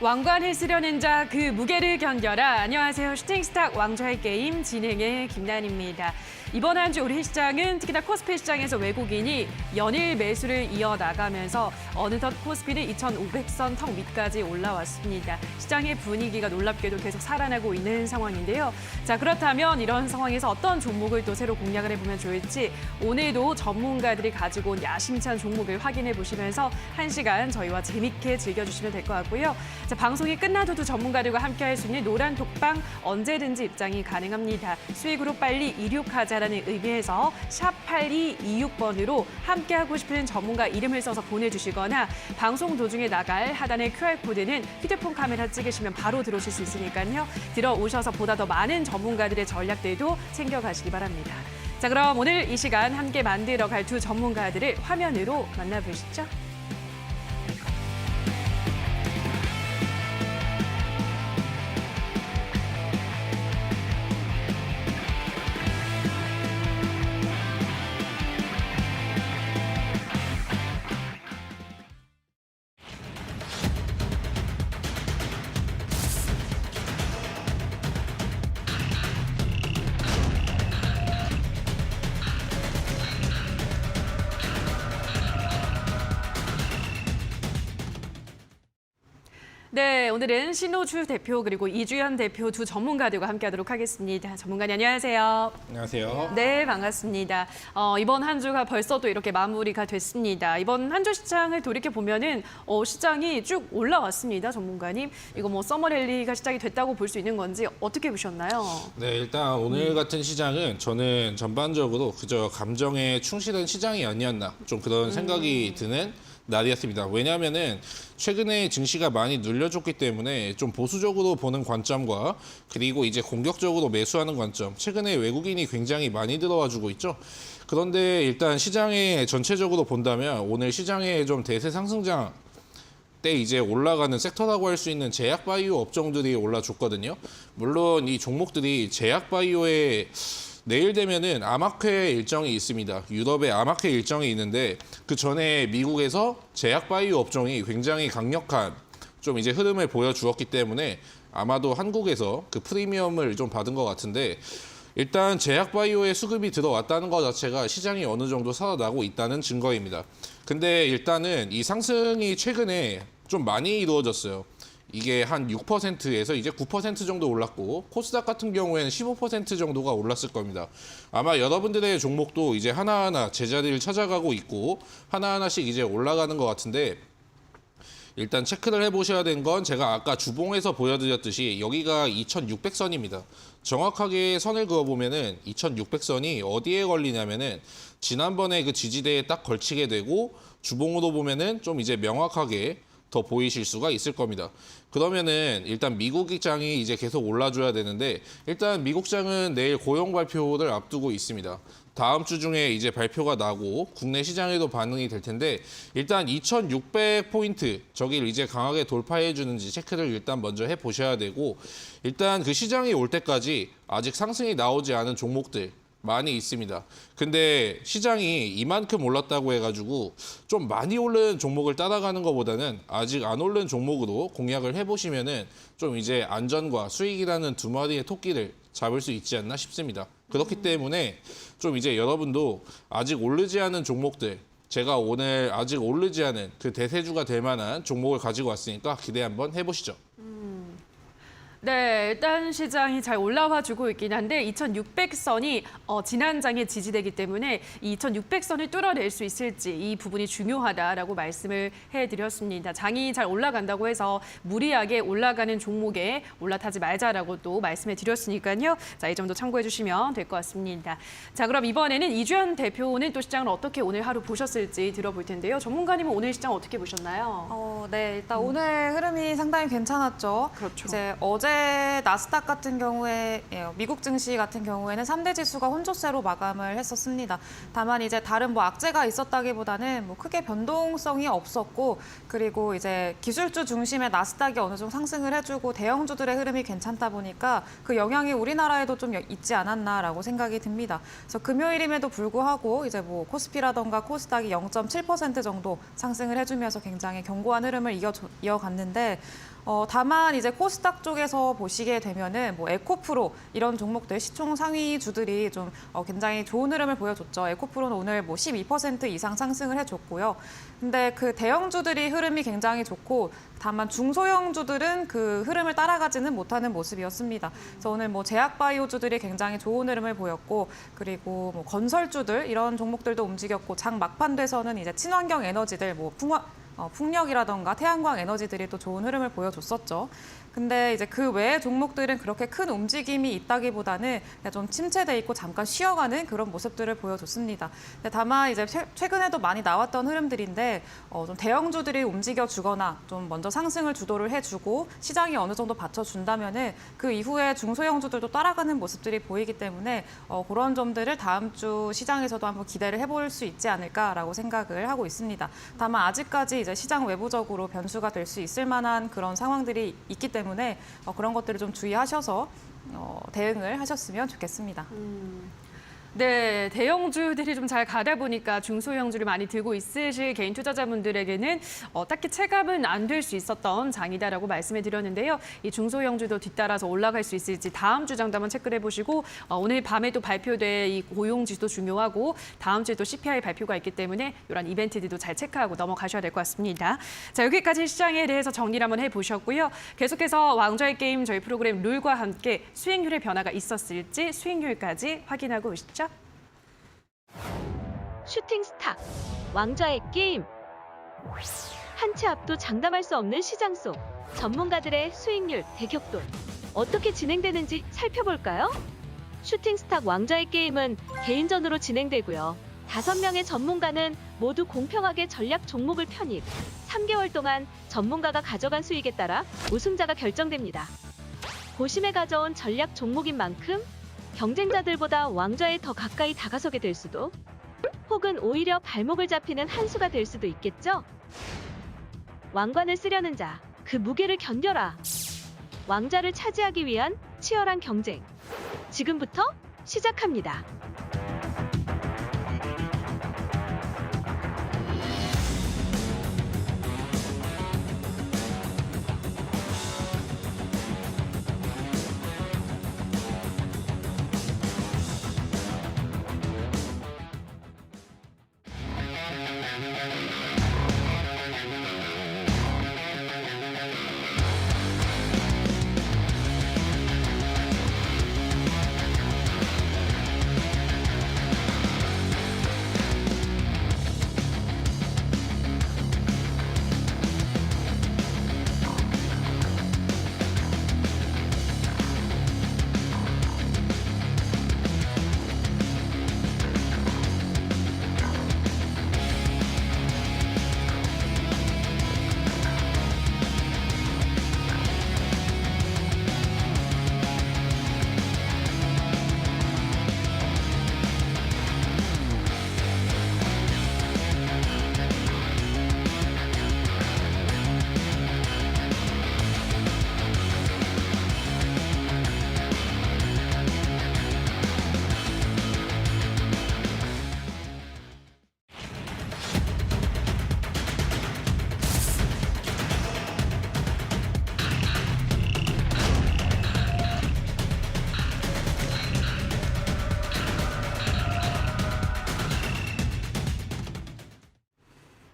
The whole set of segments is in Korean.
왕관을 쓰려는 자 그 무게를 견뎌라. 안녕하세요. 슈팅스탁 왕좌의 게임 진행의 김난입니다. 이번 한 주 우리 시장은 특히나 코스피 시장에서 외국인이 연일 매수를 이어나가면서 어느덧 코스피는 2,500선 턱 밑까지 올라왔습니다. 시장의 분위기가 놀랍게도 계속 살아나고 있는 상황인데요. 자, 그렇다면 이런 상황에서 어떤 종목을 또 새로 공략을 해보면 좋을지 오늘도 전문가들이 가지고 온 야심찬 종목을 확인해 보시면서 1시간 저희와 재밌게 즐겨주시면 될 것 같고요. 자, 방송이 끝나도 전문가들과 함께할 수 있는 노란 톡방 언제든지 입장이 가능합니다. 수익으로 빨리 이륙하자라는 의미에서 샵 8226번으로 함께하고 싶은 전문가 이름을 써서 보내주시거나 방송 도중에 나갈 하단의 QR코드는 휴대폰 카메라 찍으시면 바로 들어오실 수 있으니까요. 들어오셔서 보다 더 많은 전문가들의 전략들도 챙겨가시기 바랍니다. 자, 그럼 오늘 이 시간 함께 만들어갈 두 전문가들을 화면으로 만나보시죠. 네, 오늘은 신호주 대표 그리고 이주연 대표 두 전문가들과 함께하도록 하겠습니다. 전문가님 안녕하세요. 안녕하세요. 네, 반갑습니다. 이번 한 주가 벌써 또 이렇게 마무리가 됐습니다. 이번 한 주 시장을 돌이켜 보면은 시장이 쭉 올라왔습니다, 전문가님. 이거 뭐 서머랠리가 시작이 됐다고 볼 수 있는 건지 어떻게 보셨나요? 네, 일단 오늘 같은 시장은 저는 전반적으로 그저 감정에 충실한 시장이 아니었나 좀 그런 생각이 드는 날이었습니다. 왜냐하면은 최근에 증시가 많이 눌려줬기 때문에 좀 보수적으로 보는 관점과 그리고 이제 공격적으로 매수하는 관점, 최근에 외국인이 굉장히 많이 들어와주고 있죠. 그런데 일단 시장에 전체적으로 본다면 오늘 시장의 좀 대세 상승장 때 이제 올라가는 섹터라고 할 수 있는 제약 바이오 업종들이 올라줬거든요. 물론 이 종목들이 제약 바이오에 내일 되면은 암학회 일정이 있습니다. 유럽에 암학회 일정이 있는데 그 전에 미국에서 제약 바이오 업종이 굉장히 강력한 좀 이제 흐름을 보여주었기 때문에 아마도 한국에서 그 프리미엄을 좀 받은 것 같은데 일단 제약 바이오에 수급이 들어왔다는 것 자체가 시장이 어느 정도 살아나고 있다는 증거입니다. 근데 일단은 이 상승이 최근에 좀 많이 이루어졌어요. 이게 한 6%에서 이제 9% 정도 올랐고 코스닥 같은 경우에는 15% 정도가 올랐을 겁니다. 아마 여러분들의 종목도 이제 하나하나 제자리를 찾아가고 있고 하나하나씩 이제 올라가는 것 같은데 일단 체크를 해보셔야 되는 건 제가 아까 주봉에서 보여드렸듯이 여기가 2600선입니다. 정확하게 선을 그어보면은 2600선이 어디에 걸리냐면은 지난번에 그 지지대에 딱 걸치게 되고 주봉으로 보면은 좀 이제 명확하게 더 보이실 수가 있을 겁니다. 그러면은 일단 미국 시장이 이제 계속 올라줘야 되는데 일단 미국 시장은 내일 고용 발표를 앞두고 있습니다. 다음 주 중에 이제 발표가 나고 국내 시장에도 반응이 될 텐데 일단 2600포인트 저기를 이제 강하게 돌파해 주는지 체크를 일단 먼저 해 보셔야 되고 일단 그 시장이 올 때까지 아직 상승이 나오지 않은 종목들 많이 있습니다. 근데 시장이 이만큼 올랐다고 해가지고 좀 많이 오른 종목을 따라가는 것보다는 아직 안 오른 종목으로 공략을 해보시면은 좀 이제 안전과 수익이라는 두 마리의 토끼를 잡을 수 있지 않나 싶습니다. 그렇기 때문에 좀 이제 여러분도 아직 오르지 않은 종목들 제가 오늘 아직 오르지 않은 그 대세주가 될 만한 종목을 가지고 왔으니까 기대 한번 해보시죠. 네, 일단 시장이 잘 올라와 주고 있긴 한데 2600선이 지난 장의 지지대이기 때문에 이 2600선을 뚫어낼 수 있을지 이 부분이 중요하다라고 말씀을 해드렸습니다. 장이 잘 올라간다고 해서 무리하게 올라가는 종목에 올라타지 말자라고 또 말씀해 드렸으니까요. 자, 이 점도 참고해 주시면 될 것 같습니다. 자, 그럼 이번에는 이주연 대표는 또 시장을 어떻게 오늘 하루 보셨을지 들어볼 텐데요. 전문가님은 오늘 시장 어떻게 보셨나요? 네, 일단 오늘 흐름이 상당히 괜찮았죠. 그렇죠. 이제 어제 어제 나스닥 같은 경우에 미국 증시 같은 경우에는 3대 지수가 혼조세로 마감을 했었습니다. 다만 이제 다른 뭐 악재가 있었다기보다는 뭐 크게 변동성이 없었고 그리고 이제 기술주 중심의 나스닥이 어느 정도 상승을 해주고 대형주들의 흐름이 괜찮다 보니까 그 영향이 우리나라에도 좀 있지 않았나라고 생각이 듭니다. 그래서 금요일임에도 불구하고 이제 뭐 코스피라던가 코스닥이 0.7% 정도 상승을 해주면서 굉장히 견고한 흐름을 이어갔는데 다만 이제 코스닥 쪽에서 보시게 되면은 뭐 에코프로 이런 종목들 시총 상위주들이 좀 굉장히 좋은 흐름을 보여줬죠. 에코프로는 오늘 뭐 12% 이상 상승을 해줬고요. 근데 그 대형주들이 흐름이 굉장히 좋고 다만 중소형주들은 그 흐름을 따라가지는 못하는 모습이었습니다. 그래서 오늘 뭐 제약바이오주들이 굉장히 좋은 흐름을 보였고 그리고 뭐 건설주들 이런 종목들도 움직였고 장 막판 돼서는 이제 친환경 에너지들 뭐 풍력이라던가 태양광 에너지들이 또 좋은 흐름을 보여줬었죠. 근데 이제 그 외의 종목들은 그렇게 큰 움직임이 있다기보다는 좀 침체돼 있고 잠깐 쉬어가는 그런 모습들을 보여줬습니다. 근데 다만 이제 최근에도 많이 나왔던 흐름들인데 좀 대형주들이 움직여주거나 좀 먼저 상승을 주도를 해주고 시장이 어느 정도 받쳐준다면은 그 이후에 중소형주들도 따라가는 모습들이 보이기 때문에 그런 점들을 다음 주 시장에서도 한번 기대를 해볼 수 있지 않을까라고 생각을 하고 있습니다. 다만 아직까지 이제 시장 외부적으로 변수가 될 수 있을 만한 그런 상황들이 있기 때문에 그런 것들을 좀 주의하셔서 대응을 하셨으면 좋겠습니다. 네, 대형주들이 좀 잘 가다 보니까 중소형주를 많이 들고 있으실 개인 투자자분들에게는 딱히 체감은 안 될 수 있었던 장이다라고 말씀을 드렸는데요. 이 중소형주도 뒤따라서 올라갈 수 있을지 다음 주 정도 한번 체크를 해보시고 오늘 밤에 또 발표될 이 고용지수도 중요하고 다음 주에 또 CPI 발표가 있기 때문에 이런 이벤트들도 잘 체크하고 넘어가셔야 될 것 같습니다. 자, 여기까지 시장에 대해서 정리를 한번 해보셨고요. 계속해서 왕좌의 게임 저희 프로그램 룰과 함께 수익률의 변화가 있었을지 수익률까지 확인하고 오시죠. 슈팅 스타, 왕좌의 게임. 한 치 앞도 장담할 수 없는 시장 속 전문가들의 수익률 대격돌. 어떻게 진행되는지 살펴볼까요? 슈팅 스타 왕좌의 게임은 개인전으로 진행되고요. 5명의 전문가는 모두 공평하게 전략 종목을 편입. 3개월 동안 전문가가 가져간 수익에 따라 우승자가 결정됩니다. 고심에 가져온 전략 종목인 만큼 경쟁자들보다 왕좌에 더 가까이 다가서게 될 수도, 혹은 오히려 발목을 잡히는 한 수가 될 수도 있겠죠? 왕관을 쓰려는 자, 그 무게를 견뎌라. 왕좌를 차지하기 위한 치열한 경쟁. 지금부터 시작합니다.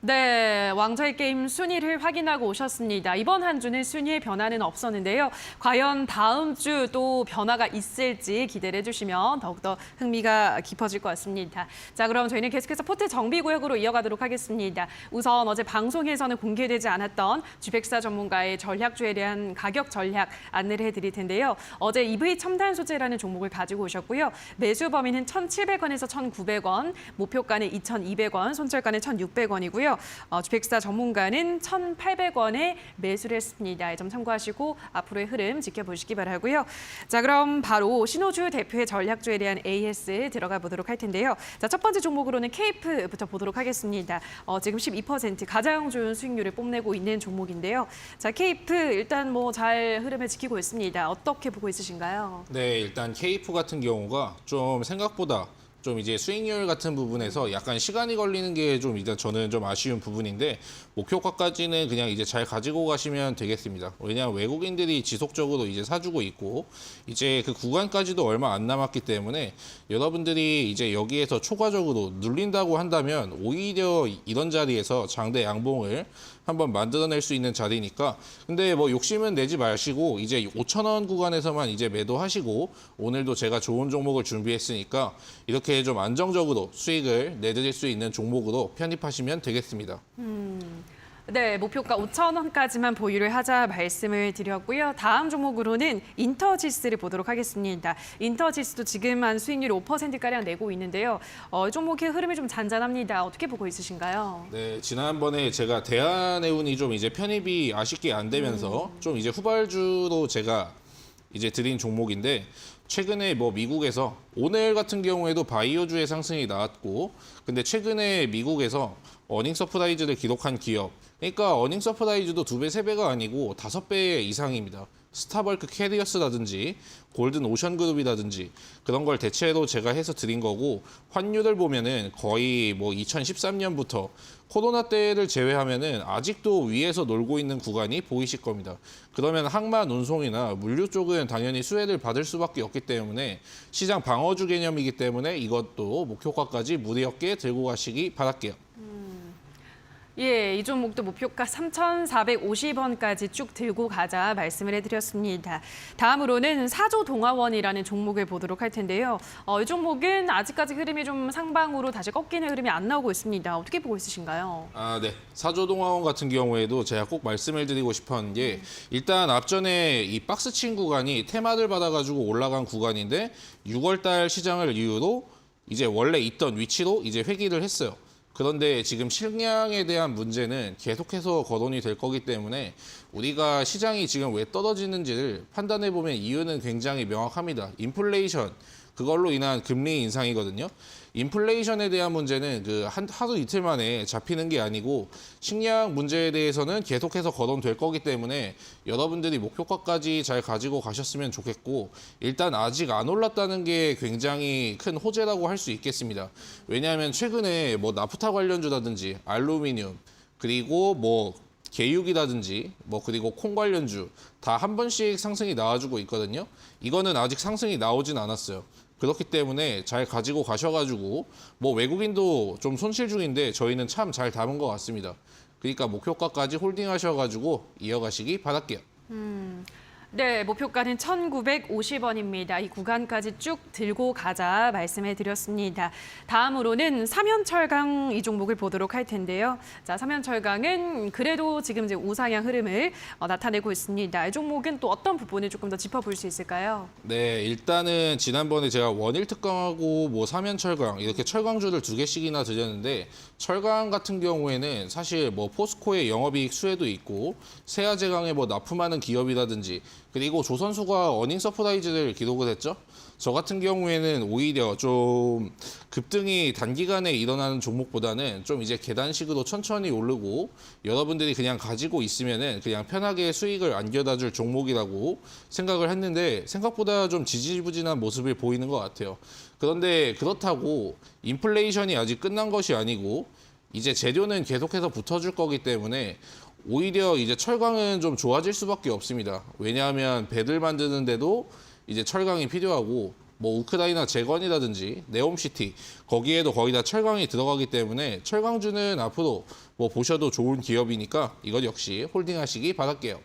네, 왕좌의 게임 순위를 확인하고 오셨습니다. 이번 한 주는 순위의 변화는 없었는데요. 과연 다음 주 또 변화가 있을지 기대를 해주시면 더욱더 흥미가 깊어질 것 같습니다. 자, 그럼 저희는 계속해서 포트 정비 구역으로 이어가도록 하겠습니다. 우선 어제 방송에서는 공개되지 않았던 주백사 전문가의 전략주에 대한 가격 전략 안내를 해드릴 텐데요. 어제 EV 첨단 소재라는 종목을 가지고 오셨고요. 매수 범위는 1,700원에서 1,900원, 목표가는 2,200원, 손절가는 1,600원이고요. 주백사 투자 전문가는 1,800원에 매수를 했습니다. 이 점 참고하시고 앞으로의 흐름 지켜보시기 바라고요. 자, 그럼 바로 신호주 대표의 전략주에 대한 AS 들어가 보도록 할 텐데요. 자, 첫 번째 종목으로는 케이프부터 보도록 하겠습니다. 지금 12% 가장 좋은 수익률을 뽐내고 있는 종목인데요. 자, 케이프 일단 뭐 잘 흐름을 지키고 있습니다. 어떻게 보고 있으신가요? 네, 일단 케이프 같은 경우가 좀 생각보다 좀 이제 수익률 같은 부분에서 약간 시간이 걸리는 게 좀 일단 저는 좀 아쉬운 부분인데 목표가까지는 그냥 이제 잘 가지고 가시면 되겠습니다. 왜냐하면 외국인들이 지속적으로 이제 사주고 있고 이제 그 구간까지도 얼마 안 남았기 때문에 여러분들이 이제 여기에서 초과적으로 눌린다고 한다면 오히려 이런 자리에서 장대 양봉을 한번 만들어낼 수 있는 자리니까 근데 뭐 욕심은 내지 마시고 이제 5,000원 구간에서만 이제 매도하시고 오늘도 제가 좋은 종목을 준비했으니까 이렇게 좀 안정적으로 수익을 내드릴 수 있는 종목으로 편입하시면 되겠습니다. 네, 목표가 5,000원까지만 보유를 하자 말씀을 드렸고요. 다음 종목으로는 인터지스를 보도록 하겠습니다. 인터지스도 지금 한 수익률 5%가량 내고 있는데요. 이 종목의 흐름이 좀 잔잔합니다. 어떻게 보고 있으신가요? 네, 지난번에 제가 대한해운이 좀 이제 편입이 아쉽게 안 되면서 좀 이제 후발주로 제가 이제 드린 종목인데 최근에 뭐 미국에서 오늘 같은 경우에도 바이오주의 상승이 나왔고 근데 최근에 미국에서 어닝 서프라이즈를 기록한 기업 그러니까 어닝 서프라이즈도 2배, 3배가 아니고 5배 이상입니다. 스타벌크 캐리어스라든지 골든 오션 그룹이라든지 그런 걸 대체로 제가 해서 드린 거고 환율을 보면은 거의 뭐 2013년부터 코로나 때를 제외하면은 아직도 위에서 놀고 있는 구간이 보이실 겁니다. 그러면 항만 운송이나 물류 쪽은 당연히 수혜를 받을 수밖에 없기 때문에 시장 방어주 개념이기 때문에 이것도 목표가까지 무리 없게 들고 가시기 바랄게요. 예, 이 종목도 목표가 3,450원까지 쭉 들고 가자 말씀을 해드렸습니다. 다음으로는 사조동화원이라는 종목을 보도록 할 텐데요. 이 종목은 아직까지 흐름이 좀 상방으로 다시 꺾이는 흐름이 안 나오고 있습니다. 어떻게 보고 있으신가요? 아, 네. 사조동화원 같은 경우에도 제가 꼭 말씀을 드리고 싶었는 게 일단 앞전에 이 박스친 구간이 테마를 받아가지고 올라간 구간인데 6월달 시장을 이유로 이제 원래 있던 위치로 이제 회귀를 했어요. 그런데 지금 식량에 대한 문제는 계속해서 거론이 될 거기 때문에 우리가 시장이 지금 왜 떨어지는지를 판단해보면 이유는 굉장히 명확합니다. 인플레이션, 그걸로 인한 금리 인상이거든요. 인플레이션에 대한 문제는 그 하루 이틀 만에 잡히는 게 아니고 식량 문제에 대해서는 계속해서 거론될 거기 때문에 여러분들이 목표가까지 잘 가지고 가셨으면 좋겠고 일단 아직 안 올랐다는 게 굉장히 큰 호재라고 할 수 있겠습니다. 왜냐하면 최근에 뭐 나프타 관련주라든지 알루미늄 그리고 뭐 개육이라든지 뭐 그리고 콩 관련주 다 한 번씩 상승이 나와주고 있거든요. 이거는 아직 상승이 나오진 않았어요. 그렇기 때문에 잘 가지고 가셔가지고 뭐 외국인도 좀 손실 중인데 저희는 참 잘 담은 것 같습니다. 그러니까 목표가까지 홀딩하셔가지고 이어가시기 바랄게요. 네, 목표가는 1,950원입니다. 이 구간까지 쭉 들고 가자 말씀해 드렸습니다. 다음으로는 삼연철강 이 종목을 보도록 할 텐데요. 자, 삼연철강은 그래도 지금 이제 우상향 흐름을 나타내고 있습니다. 이 종목은 또 어떤 부분을 조금 더 짚어볼 수 있을까요? 네, 일단은 지난번에 제가 원일 특강하고 뭐 삼연철강 이렇게 철강주를 2개씩이나 드렸는데 철강 같은 경우에는 사실 뭐 포스코의 영업이익 수혜도 있고 세아제강에 뭐 납품하는 기업이라든지 그리고 조선수가 어닝 서프라이즈를 기록을 했죠. 저 같은 경우에는 오히려 좀 급등이 단기간에 일어나는 종목보다는 좀 이제 계단식으로 천천히 오르고 여러분들이 그냥 가지고 있으면은 그냥 편하게 수익을 안겨다 줄 종목이라고 생각을 했는데 생각보다 좀 지지부진한 모습을 보이는 것 같아요. 그런데 그렇다고 인플레이션이 아직 끝난 것이 아니고 이제 재료는 계속해서 붙어줄 거기 때문에 오히려 이제 철강은 좀 좋아질 수밖에 없습니다. 왜냐하면 배들 만드는데도 이제 철강이 필요하고 뭐 우크라이나 재건이라든지 네옴시티 거기에도 거의 다 철강이 들어가기 때문에 철강주는 앞으로 뭐 보셔도 좋은 기업이니까 이것 역시 홀딩하시기 바랄게요.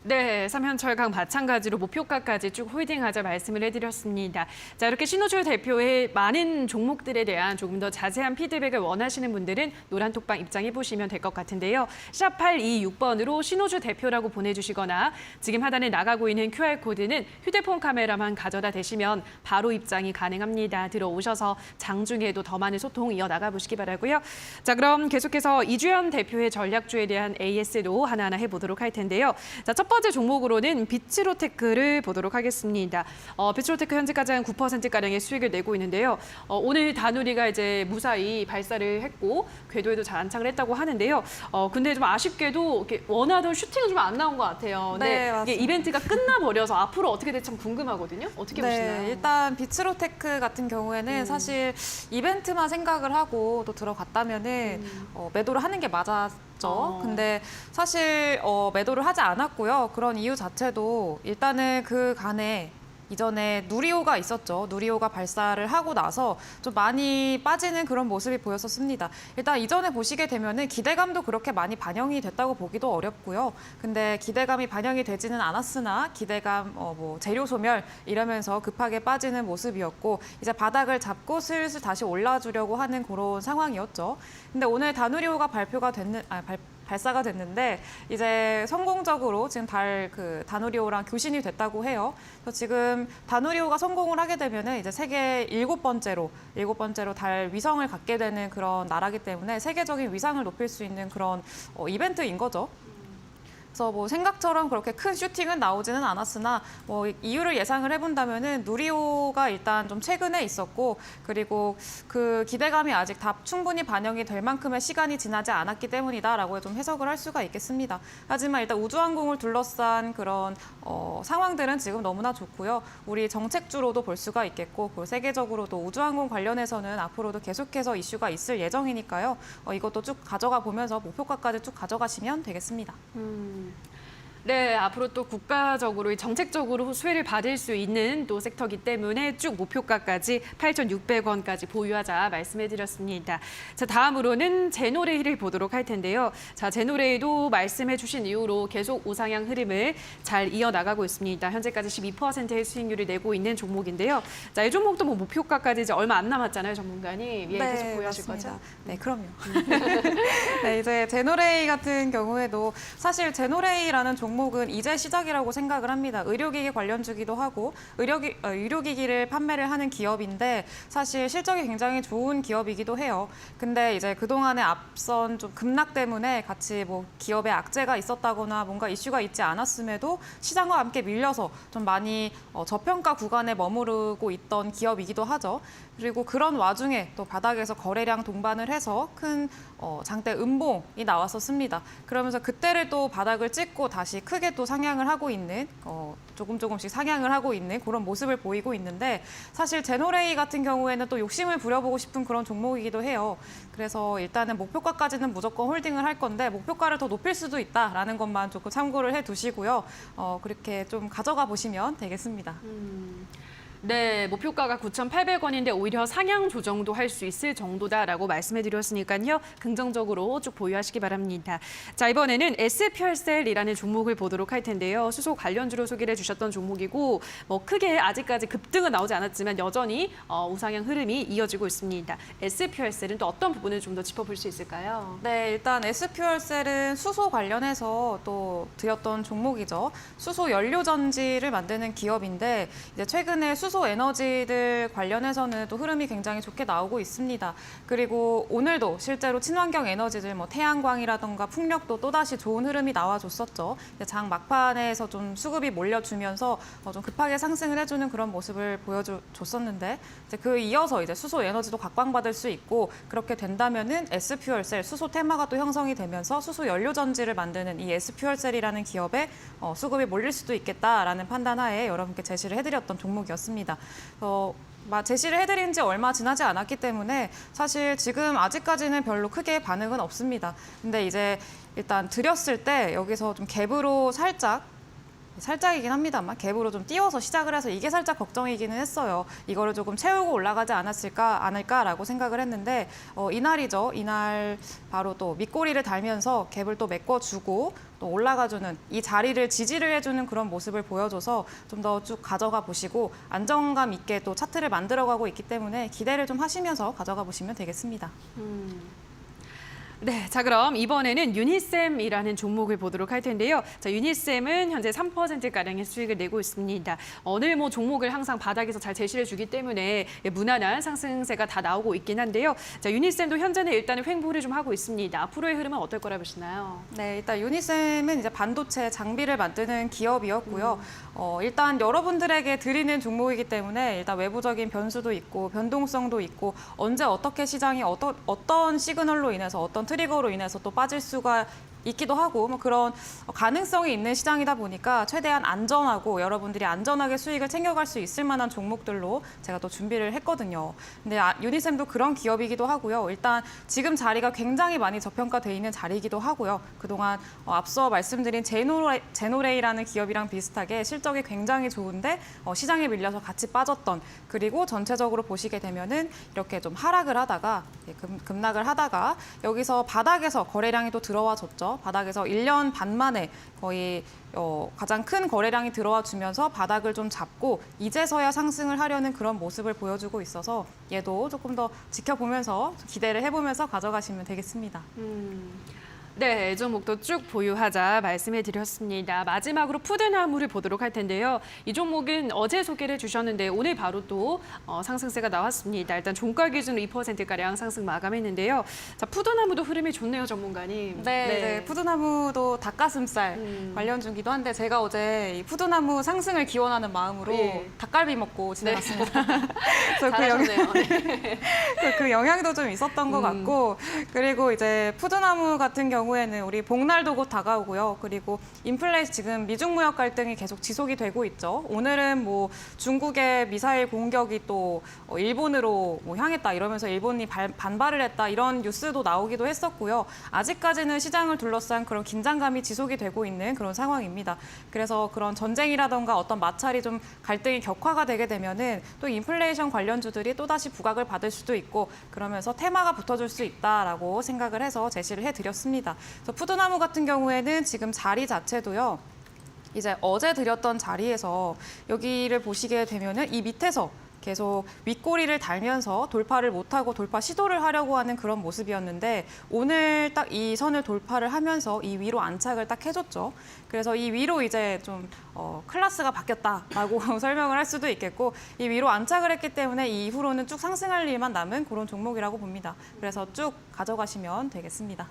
네, 삼현철강 마찬가지로 목표가까지 쭉 홀딩하자 말씀을 해드렸습니다. 자, 이렇게 신호주 대표의 많은 종목들에 대한 조금 더 자세한 피드백을 원하시는 분들은 노란톡방 입장해 보시면 될 것 같은데요. 샵 826번으로 신호주 대표라고 보내주시거나 지금 하단에 나가고 있는 QR코드는 휴대폰 카메라만 가져다 대시면 바로 입장이 가능합니다. 들어오셔서 장중에도 더 많은 소통 이어나가 보시기 바라고요. 자, 그럼 계속해서 이주연 대표의 전략주에 대한 AS도 하나하나 해보도록 할 텐데요. 자, 첫 번째 종목으로는 비츠로테크를 보도록 하겠습니다. 비츠로테크 현재까지 한 9%가량의 수익을 내고 있는데요. 오늘 다누리가 이제 무사히 발사를 했고 궤도에도 잘 안착을 했다고 하는데요. 근데 좀 아쉽게도 이렇게 원하던 슈팅은 좀 안 나온 것 같아요. 네, 근데 맞습니다. 이게 이벤트가 끝나버려서 앞으로 어떻게 될지 참 궁금하거든요. 어떻게 보시나요? 일단 비츠로테크 같은 경우에는 사실 이벤트만 생각을 하고 또 들어갔다면은 매도를 하는 게 맞았죠. 근데 사실 매도를 하지 않았고요. 그런 이유 자체도 일단은 그간에 이전에 누리호가 있었죠. 누리호가 발사를 하고 나서 좀 많이 빠지는 그런 모습이 보였었습니다. 일단 이전에 보시게 되면은 기대감도 그렇게 많이 반영이 됐다고 보기도 어렵고요. 근데 기대감이 반영이 되지는 않았으나 기대감, 뭐 재료 소멸 이러면서 급하게 빠지는 모습이었고 이제 바닥을 잡고 슬슬 다시 올라주려고 하는 그런 상황이었죠. 근데 오늘 다누리호가 발사가 됐는데 이제 성공적으로 지금 다누리호랑 교신이 됐다고 해요. 그래서 지금 다누리호가 성공을 하게 되면은 이제 세계 일곱 번째로 달 위성을 갖게 되는 그런 나라기 때문에 세계적인 위상을 높일 수 있는 그런 이벤트인 거죠. 그래서 뭐 생각처럼 그렇게 큰 슈팅은 나오지는 않았으나 뭐 이유를 예상을 해본다면은 누리호가 일단 좀 최근에 있었고 그리고 그 기대감이 아직 다 충분히 반영이 될 만큼의 시간이 지나지 않았기 때문이다라고 좀 해석을 할 수가 있겠습니다. 하지만 일단 우주항공을 둘러싼 그런 상황들은 지금 너무나 좋고요. 우리 정책주로도 볼 수가 있겠고 그리고 세계적으로도 우주항공 관련해서는 앞으로도 계속해서 이슈가 있을 예정이니까요. 이것도 쭉 가져가 보면서 목표가까지 쭉 가져가시면 되겠습니다. 네, 앞으로 또 국가적으로 정책적으로 수혜를 받을 수 있는 또 섹터이기 때문에 쭉 목표가까지 8,600원까지 보유하자 말씀해드렸습니다. 자, 다음으로는 제노레이를 보도록 할 텐데요. 자, 제노레이도 말씀해주신 이후로 계속 우상향 흐름을 잘 이어나가고 있습니다. 현재까지 12%의 수익률을 내고 있는 종목인데요. 자, 이 종목도 뭐 목표가까지 이제 얼마 안 남았잖아요, 전문가님. 예, 계속 보유하실 맞습니다. 거죠? 네, 그럼요. 네, 이제 제노레이 같은 경우에도 사실 제노레이라는 종목은 이제 시작이라고 생각을 합니다. 의료기기 관련주기도 하고 의료기기를 판매를 하는 기업인데 사실 실적이 굉장히 좋은 기업이기도 해요. 근데 이제 그동안의 앞선 좀 급락 때문에 같이 뭐 기업에 악재가 있었다거나 뭔가 이슈가 있지 않았음에도 시장과 함께 밀려서 좀 많이 저평가 구간에 머무르고 있던 기업이기도 하죠. 그리고 그런 와중에 또 바닥에서 거래량 동반을 해서 큰 장대 음봉이 나왔었습니다. 그러면서 그때를 또 바닥을 찍고 다시 크게 또 상향을 하고 있는 조금씩 상향을 하고 있는 그런 모습을 보이고 있는데 사실 제노레이 같은 경우에는 또 욕심을 부려보고 싶은 그런 종목이기도 해요. 그래서 일단은 목표가까지는 무조건 홀딩을 할 건데 목표가를 더 높일 수도 있다라는 것만 조금 참고를 해두시고요. 그렇게 좀 가져가 보시면 되겠습니다. 네, 목표가가 9,800원인데 오히려 상향 조정도 할 수 있을 정도다라고 말씀해드렸으니까요. 긍정적으로 쭉 보유하시기 바랍니다. 자, 이번에는 S퓨얼셀이라는 종목을 보도록 할 텐데요. 수소 관련주로 소개를 해주셨던 종목이고 뭐 크게 아직까지 급등은 나오지 않았지만 여전히 우상향 흐름이 이어지고 있습니다. S퓨얼셀은 또 어떤 부분을 좀 더 짚어볼 수 있을까요? 네, 일단 S퓨얼셀은 수소 관련해서 또 드렸던 종목이죠. 수소 연료 전지를 만드는 기업인데 이제 최근에 수소 에너지들 관련해서는 또 흐름이 굉장히 좋게 나오고 있습니다. 그리고 오늘도 실제로 친환경 에너지들 뭐 태양광이라던가 풍력도 또다시 좋은 흐름이 나와줬었죠. 장 막판에서 좀 수급이 몰려주면서 좀 급하게 상승을 해주는 그런 모습을 보여줬었는데 이제 그 이어서 이제 수소 에너지도 각광받을 수 있고 그렇게 된다면은 S퓨얼셀 수소 테마가 또 형성이 되면서 수소 연료 전지를 만드는 이 S퓨얼셀이라는 기업에 수급이 몰릴 수도 있겠다라는 판단하에 여러분께 제시를 해드렸던 종목이었습니다. 제시를 해드린 지 얼마 지나지 않았기 때문에 사실 지금 아직까지는 별로 크게 반응은 없습니다. 근데 이제 일단 드렸을 때 여기서 좀 갭으로 살짝 살짝이긴 합니다만 갭으로 좀 띄워서 시작을 해서 이게 살짝 걱정이기는 했어요. 이거를 조금 채우고 올라가지 않을까라고 생각을 했는데 이날이죠. 이날 바로 또 밑꼬리를 달면서 갭을 또 메꿔주고 또 올라가주는 이 자리를 지지를 해주는 그런 모습을 보여줘서 좀 더 쭉 가져가 보시고 안정감 있게 또 차트를 만들어가고 있기 때문에 기대를 좀 하시면서 가져가 보시면 되겠습니다. 네, 자 그럼 이번에는 유니셈이라는 종목을 보도록 할 텐데요. 자, 유니셈은 현재 3%가량의 수익을 내고 있습니다. 늘 뭐 종목을 항상 바닥에서 잘 제시해 주기 때문에 무난한 상승세가 다 나오고 있긴 한데요. 자, 유니셈도 현재는 일단은 횡보를 좀 하고 있습니다. 앞으로의 흐름은 어떨 거라 보시나요? 네, 일단 유니셈은 이제 반도체 장비를 만드는 기업이었고요. 일단 여러분들에게 드리는 종목이기 때문에 일단 외부적인 변수도 있고 변동성도 있고 언제 어떻게 시장이 어떤 시그널로 인해서 어떤 트리거로 인해서 또 빠질 수가 있기도 하고 뭐 그런 가능성이 있는 시장이다 보니까 최대한 안전하고 여러분들이 안전하게 수익을 챙겨갈 수 있을 만한 종목들로 제가 또 준비를 했거든요. 근데 유니셈도 그런 기업이기도 하고요. 일단 지금 자리가 굉장히 많이 저평가돼 있는 자리이기도 하고요. 그동안 앞서 말씀드린 제노레이라는 기업이랑 비슷하게 실적이 굉장히 좋은데 시장에 밀려서 같이 빠졌던 그리고 전체적으로 보시게 되면은 이렇게 좀 하락을 하다가 급락을 하다가 여기서 바닥에서 거래량이 또 들어와줬죠. 바닥에서 1년 반 만에 거의 가장 큰 거래량이 들어와 주면서 바닥을 좀 잡고 이제서야 상승을 하려는 그런 모습을 보여주고 있어서 얘도 조금 더 지켜보면서 기대를 해보면서 가져가시면 되겠습니다. 네, 종목도 쭉 보유하자 말씀해 드렸습니다. 마지막으로 푸드나무를 보도록 할 텐데요. 이 종목은 어제 소개를 해주셨는데 오늘 바로 또 상승세가 나왔습니다. 일단 종가 기준으로 2%가량 상승 마감했는데요. 자, 푸드나무도 흐름이 좋네요, 전문가님. 네, 푸드나무도 닭가슴살 관련 중기도 한데 제가 어제 이 푸드나무 상승을 기원하는 마음으로 예. 닭갈비 먹고 지나갔습니다. 그래서 잘하셨네요. 그 영향도 좀 있었던 것 같고 그리고 이제 푸드나무 같은 경우에는 우리 복날도 곧 다가오고요. 그리고 인플레이션 지금 미중 무역 갈등이 계속 지속이 되고 있죠. 오늘은 뭐 중국의 미사일 공격이 또 일본으로 뭐 향했다 이러면서 일본이 반발을 했다 이런 뉴스도 나오기도 했었고요. 아직까지는 시장을 둘러싼 그런 긴장감이 지속이 되고 있는 그런 상황입니다. 그래서 그런 전쟁이라던가 어떤 마찰이 좀 갈등이 격화가 되게 되면은 또 인플레이션 관련주들이 또다시 부각을 받을 수도 있고 그러면서 테마가 붙어줄 수 있다라고 생각을 해서 제시를 해드렸습니다. 그래서 푸드나무 같은 경우에는 지금 자리 자체도요. 이제 어제 드렸던 자리에서 여기를 보시게 되면은 이 밑에서 계속 윗꼬리를 달면서 돌파를 못하고 돌파 시도를 하려고 하는 그런 모습이었는데 오늘 딱 이 선을 돌파를 하면서 이 위로 안착을 딱 해줬죠. 그래서 이 위로 이제 좀 클래스가 바뀌었다라고 설명을 할 수도 있겠고 이 위로 안착을 했기 때문에 이후로는 쭉 상승할 일만 남은 그런 종목이라고 봅니다. 그래서 쭉 가져가시면 되겠습니다.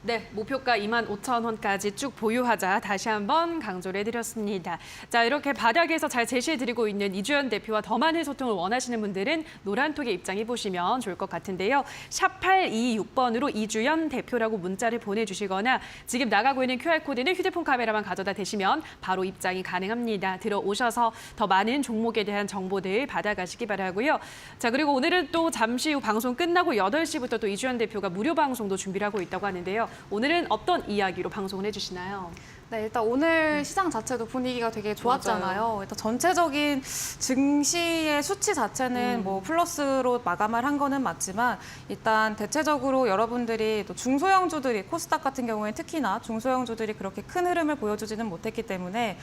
네, 목표가 25,000원까지 쭉 보유하자 다시 한번 강조를 해드렸습니다. 자, 이렇게 바닥에서 잘 제시해드리고 있는 이주연 대표와 더 많은 소통을 원하시는 분들은 노란톡에 입장해보시면 좋을 것 같은데요. 샵 826번으로 이주연 대표라고 문자를 보내주시거나 지금 나가고 있는 QR코드는 휴대폰 카메라만 가져다 대시면 바로 입장이 가능합니다. 들어오셔서 더 많은 종목에 대한 정보들 받아가시기 바라고요. 자, 그리고 오늘은 또 잠시 후 방송 끝나고 8시부터 또 이주연 대표가 무료 방송도 준비를 하고 있다고 하는데요. 오늘은 어떤 이야기로 방송을 해주시나요? 네, 일단 오늘 시장 자체도 분위기가 되게 좋았잖아요. 일단 전체적인 증시의 수치 자체는 뭐 플러스로 마감을 한 거는 맞지만 일단 대체적으로 여러분들이 또 중소형주들이 코스닥 같은 경우에 특히나 중소형주들이 그렇게 큰 흐름을 보여주지는 못했기 때문에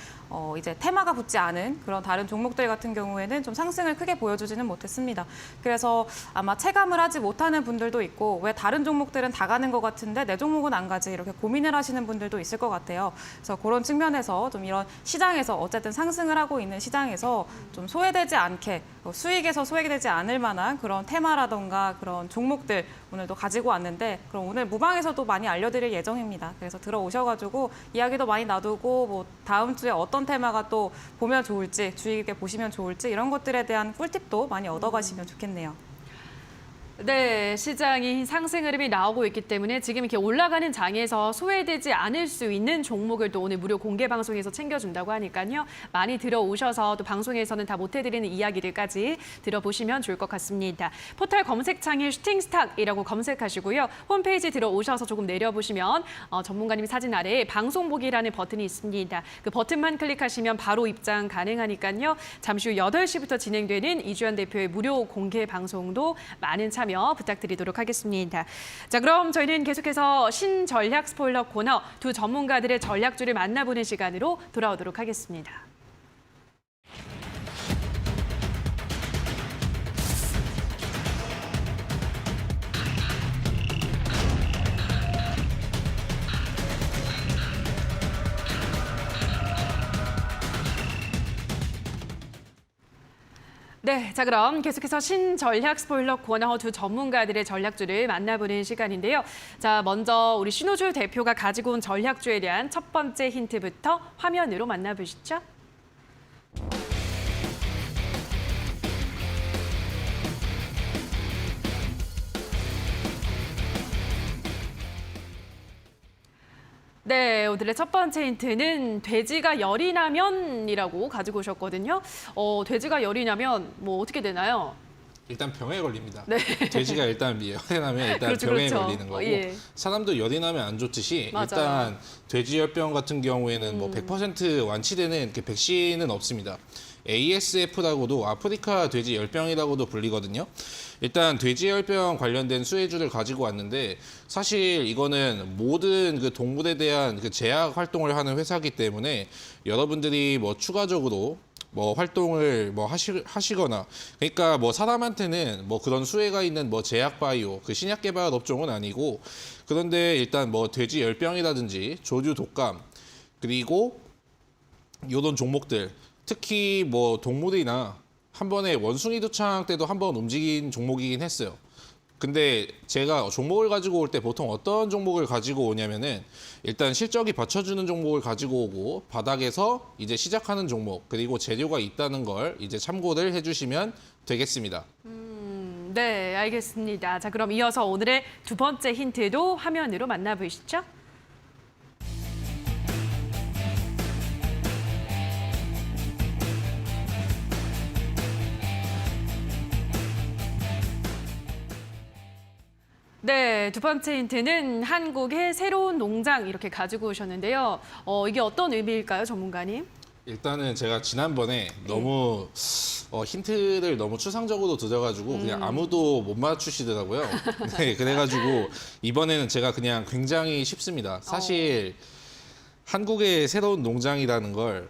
이제 테마가 붙지 않은 그런 다른 종목들 같은 경우에는 좀 상승을 크게 보여주지는 못했습니다. 그래서 아마 체감을 하지 못하는 분들도 있고 왜 다른 종목들은 다 가는 것 같은데 내 종목은 안 가지 이렇게 고민을 하시는 분들도 있을 것 같아요. 그래서 그런 측면에서 좀 이런 시장에서 어쨌든 상승을 하고 있는 시장에서 좀 소외되지 않게 수익에서 소외되지 않을 만한 그런 테마라던가 그런 종목들 오늘도 가지고 왔는데 그럼 오늘 무방에서도 많이 알려드릴 예정입니다. 그래서 들어오셔가지고 이야기도 많이 나누고 뭐 다음 주에 어떤 테마가 또 보면 좋을지 주의 깊게 보시면 좋을지 이런 것들에 대한 꿀팁도 많이 얻어가시면 좋겠네요. 네, 시장이 상승 흐름이 나오고 있기 때문에 지금 이렇게 올라가는 장에서 소외되지 않을 수 있는 종목을 또 오늘 무료 공개 방송에서 챙겨준다고 하니까요. 많이 들어오셔서 또 방송에서는 다 못해드리는 이야기들까지 들어보시면 좋을 것 같습니다. 포털 검색창에 슈팅스탁이라고 검색하시고요. 홈페이지 들어오셔서 조금 내려보시면 전문가님 사진 아래에 방송 보기라는 버튼이 있습니다. 그 버튼만 클릭하시면 바로 입장 가능하니까요. 잠시 후 8시부터 진행되는 이주연 대표의 무료 공개 방송도 많은 참여 부탁드리도록 하겠습니다. 자, 그럼 저희는 계속해서 신전략 스포일러 코너 두 전문가들의 전략주를 만나보는 시간으로 돌아오도록 하겠습니다. 네, 자 그럼 계속해서 신전략 스포일러 코너 두 전문가들의 전략주를 만나보는 시간인데요. 자, 먼저 우리 신호주 대표가 가지고 온 전략주에 대한 첫 번째 힌트부터 화면으로 만나보시죠. 네, 오늘의 첫 번째 힌트는 돼지가 열이 나면이라고 가지고 오셨거든요. 돼지가 열이 나면 뭐 어떻게 되나요? 일단 병에 걸립니다. 네. 돼지가 일단 열이 나면 일단 그렇죠, 병에 그렇죠. 걸리는 거고 예. 사람도 열이 나면 안 좋듯이 맞아요. 일단 돼지열병 같은 경우에는 뭐 100% 완치되는 그 백신은 없습니다. ASF라고도 아프리카 돼지열병이라고도 불리거든요. 일단 돼지열병 관련된 수혜주를 가지고 왔는데 사실 이거는 모든 그 동물에 대한 그 제약 활동을 하는 회사이기 때문에 여러분들이 뭐 추가적으로 뭐 활동을 뭐 하시거나 그러니까 뭐 사람한테는 뭐 그런 수혜가 있는 뭐 제약 바이오 그 신약 개발 업종은 아니고 그런데 일단 뭐 돼지 열병이라든지 조류 독감 그리고 요런 종목들 특히 뭐 동물이나 한 번에 원숭이 두창 때도 한 번 움직인 종목이긴 했어요. 근데 제가 종목을 가지고 올 때 보통 어떤 종목을 가지고 오냐면은 일단 실적이 받쳐주는 종목을 가지고 오고 바닥에서 이제 시작하는 종목 그리고 재료가 있다는 걸 이제 참고를 해주시면 되겠습니다. 네, 알겠습니다. 자, 그럼 이어서 오늘의 두 번째 힌트도 화면으로 만나보시죠. 네, 두 번째 힌트는 한국의 새로운 농장 이렇게 가지고 오셨는데요. 이게 어떤 의미일까요, 전문가님? 일단은 제가 지난번에 너무 힌트를 너무 추상적으로 드려가지고 그냥 아무도 못 맞추시더라고요. 네, 그래가지고 이번에는 제가 그냥 굉장히 쉽습니다. 사실 한국의 새로운 농장이라는 걸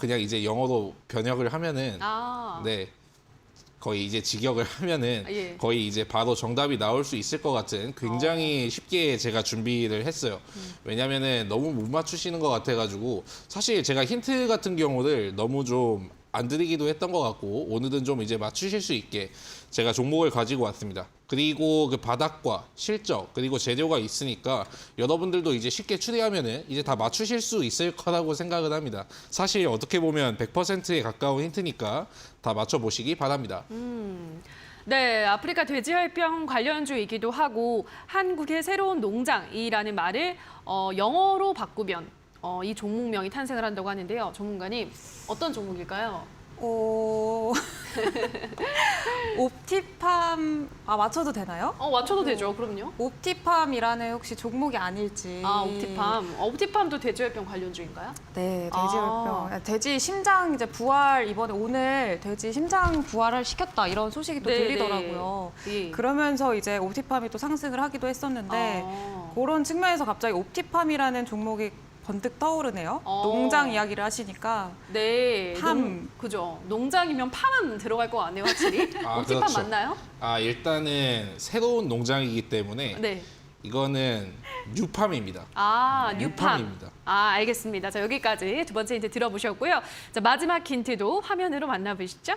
그냥 이제 영어로 번역을 하면은 네. 거의 이제 직역을 하면은 예. 거의 이제 바로 정답이 나올 수 있을 것 같은 굉장히 쉽게 제가 준비를 했어요. 왜냐면은 너무 못 맞추시는 것 같아가지고 사실 제가 힌트 같은 경우를 너무 좀 안 드리기도 했던 것 같고 오늘은 좀 이제 맞추실 수 있게 제가 종목을 가지고 왔습니다. 그리고 그 바닥과 실적 그리고 재료가 있으니까 여러분들도 이제 쉽게 추리하면은 이제 다 맞추실 수 있을 거라고 생각을 합니다. 사실 어떻게 보면 100%에 가까운 힌트니까 다 맞춰보시기 바랍니다. 네, 아프리카 돼지열병 관련주이기도 하고 한국의 새로운 농장이라는 말을 영어로 바꾸면 이 종목명이 탄생을 한다고 하는데요. 전문가님, 어떤 종목일까요? 옵티팜 맞춰도 되나요? 맞춰도 되죠. 그럼요. 옵티팜이라는 혹시 종목이 아닐지. 옵티팜. 옵티팜도 돼지열병 관련주인가요? 네, 돼지열병. 돼지 심장 이제 부활 이번에 오늘 돼지 심장 부활을 시켰다 이런 소식이 또 네, 들리더라고요. 네. 예. 그러면서 이제 옵티팜이 또 상승을 하기도 했었는데 그런 측면에서 갑자기 옵티팜이라는 종목이 번뜩 떠오르네요. 농장 이야기를 하시니까. 네, 팜. 그죠. 농장이면 팜은 들어갈 것 같네요, 확실히. 옵티팜 그렇죠. 맞나요? 일단은 새로운 농장이기 때문에 네. 이거는 뉴팜입니다. 뉴팜. 뉴팜입니다. 알겠습니다. 자, 여기까지 두 번째 힌트 들어보셨고요. 자, 마지막 힌트도 화면으로 만나보시죠.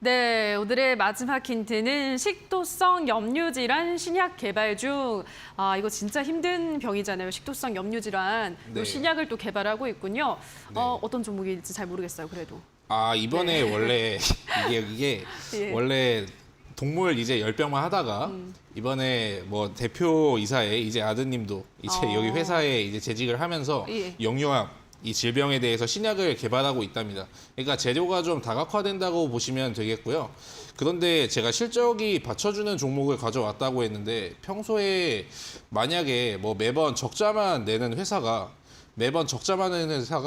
네, 오늘의 마지막 힌트는 식도성 염류 질환 신약 개발 중. 아, 이거 진짜 힘든 병이잖아요. 식도성 염류 질환. 네. 또 신약을 또 개발하고 있군요. 네. 어떤 종목일지 잘 모르겠어요. 그래도. 아, 이번에 원래 이게 예. 원래 동물 이제 열병만 하다가 이번에 뭐 대표 이사의 이제 아드님도 이제 여기 회사에 이제 재직을 하면서 예. 영유암 이 질병에 대해서 신약을 개발하고 있답니다. 그러니까 재료가 좀 다각화된다고 보시면 되겠고요. 그런데 제가 실적이 받쳐주는 종목을 가져왔다고 했는데 평소에 만약에 뭐 매번 적자만 내는 회사가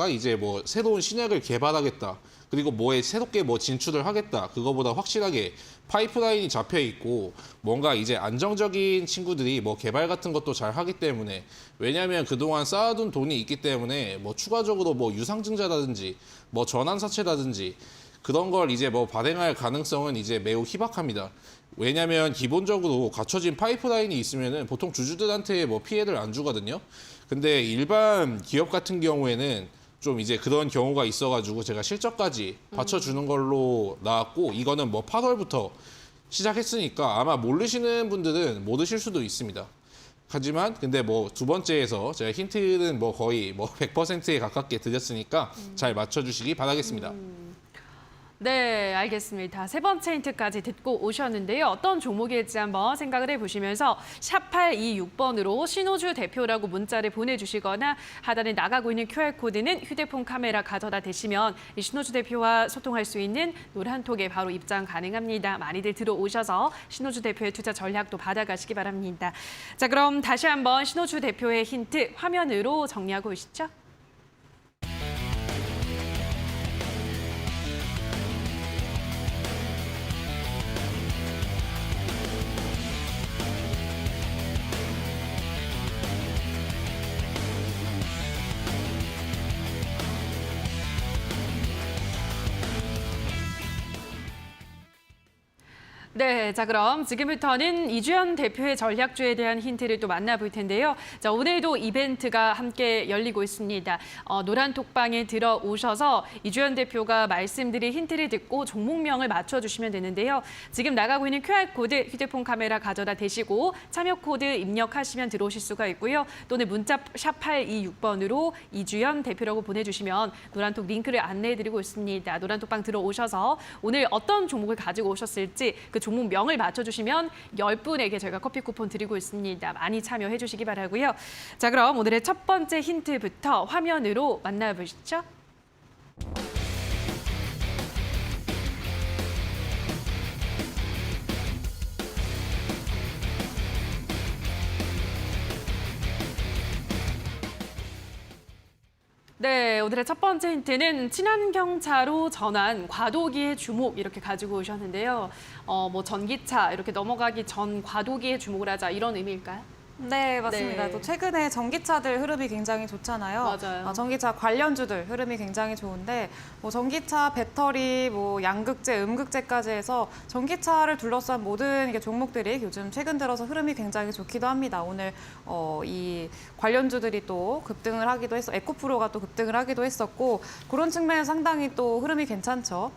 이제 뭐 새로운 신약을 개발하겠다. 그리고 뭐에 새롭게 뭐 진출을 하겠다. 그거보다 확실하게 파이프라인이 잡혀 있고 뭔가 이제 안정적인 친구들이 뭐 개발 같은 것도 잘 하기 때문에 왜냐하면 그동안 쌓아둔 돈이 있기 때문에 뭐 추가적으로 뭐 유상증자라든지 뭐 전환사채라든지 그런 걸 이제 뭐 발행할 가능성은 이제 매우 희박합니다. 왜냐하면 기본적으로 갖춰진 파이프라인이 있으면은 보통 주주들한테 뭐 피해를 안 주거든요. 근데 일반 기업 같은 경우에는 좀 이제 그런 경우가 있어가지고 제가 실적까지 받쳐주는 걸로 나왔고 이거는 뭐 8월부터 시작했으니까 아마 모르시는 분들은 모르실 수도 있습니다. 하지만 근데 뭐 두 번째에서 제가 힌트는 뭐 거의 뭐 100%에 가깝게 드렸으니까 잘 맞춰주시기 바라겠습니다. 네, 알겠습니다. 세 번째 힌트까지 듣고 오셨는데요. 어떤 종목일지 한번 생각을 해보시면서 샵 826번으로 신호주 대표라고 문자를 보내주시거나 하단에 나가고 있는 QR코드는 휴대폰 카메라 가져다 대시면 이 신호주 대표와 소통할 수 있는 노란톡에 바로 입장 가능합니다. 많이들 들어오셔서 신호주 대표의 투자 전략도 받아가시기 바랍니다. 자, 그럼 다시 한번 신호주 대표의 힌트 화면으로 정리하고 오시죠. 네, 자 그럼 지금부터는 이주연 대표의 전략주에 대한 힌트를 또 만나볼 텐데요. 자, 오늘도 이벤트가 함께 열리고 있습니다. 노란 톡방에 들어오셔서 이주연 대표가 말씀드린 힌트를 듣고 종목명을 맞춰주시면 되는데요. 지금 나가고 있는 QR코드 휴대폰 카메라 가져다 대시고 참여 코드 입력하시면 들어오실 수가 있고요. 또는 문자 샵 826번으로 이주연 대표라고 보내주시면 노란톡 링크를 안내해드리고 있습니다. 노란 톡방 들어오셔서 오늘 어떤 종목을 가지고 오셨을지 그 종목명을 맞춰주시면 10분에게 저희가 커피 쿠폰 드리고 있습니다. 많이 참여해 주시기 바라고요. 자, 그럼 오늘의 첫 번째 힌트부터 화면으로 만나보시죠. 네, 오늘의 첫 번째 힌트는 친환경차로 전환 과도기의 주목 이렇게 가지고 오셨는데요. 뭐 전기차 이렇게 넘어가기 전 과도기의 주목을 하자 이런 의미일까요? 네, 맞습니다. 네. 또 최근에 전기차들 흐름이 굉장히 좋잖아요. 맞아요. 전기차 관련주들 흐름이 굉장히 좋은데 뭐 전기차, 배터리, 뭐 양극재, 음극재까지 해서 전기차를 둘러싼 모든 이게 종목들이 요즘 최근 들어서 흐름이 굉장히 좋기도 합니다. 오늘 이 관련주들이 또 급등을 하기도 했어, 에코프로가 또 급등을 하기도 했었고 그런 측면에서 상당히 또 흐름이 괜찮죠.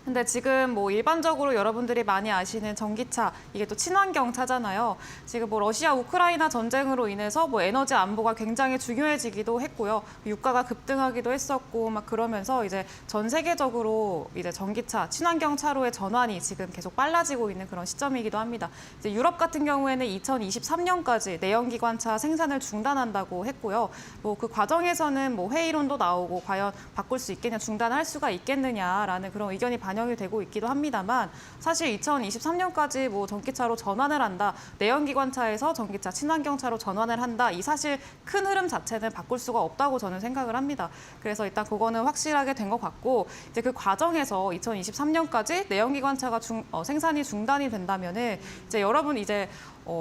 근데 지금 뭐 일반적으로 여러분들이 많이 아시는 전기차 이게 또 친환경 차잖아요. 지금 뭐 러시아 우크라이나 전쟁으로 인해서 뭐 에너지 안보가 굉장히 중요해지기도 했고요. 유가가 급등하기도 했었고 막 그러면서 이제 전 세계적으로 이제 전기차 친환경 차로의 전환이 지금 계속 빨라지고 있는 그런 시점이기도 합니다. 이제 유럽 같은 경우에는 2023년까지 내연기관차 생산을 중단한다고 했고요. 뭐 그 과정에서는 뭐 회의론도 나오고 과연 바꿀 수 있겠냐, 중단할 수가 있겠느냐라는 그런 의견이 반영이 되고 있기도 합니다만 사실 2023년까지 뭐 전기차로 전환을 한다, 내연기관차에서 전기차 친환경차로 전환을 한다 이 사실 큰 흐름 자체는 바꿀 수가 없다고 저는 생각을 합니다. 그래서 일단 그거는 확실하게 된 것 같고 이제 그 과정에서 2023년까지 내연기관차가 생산이 중단이 된다면은 이제 여러분 이제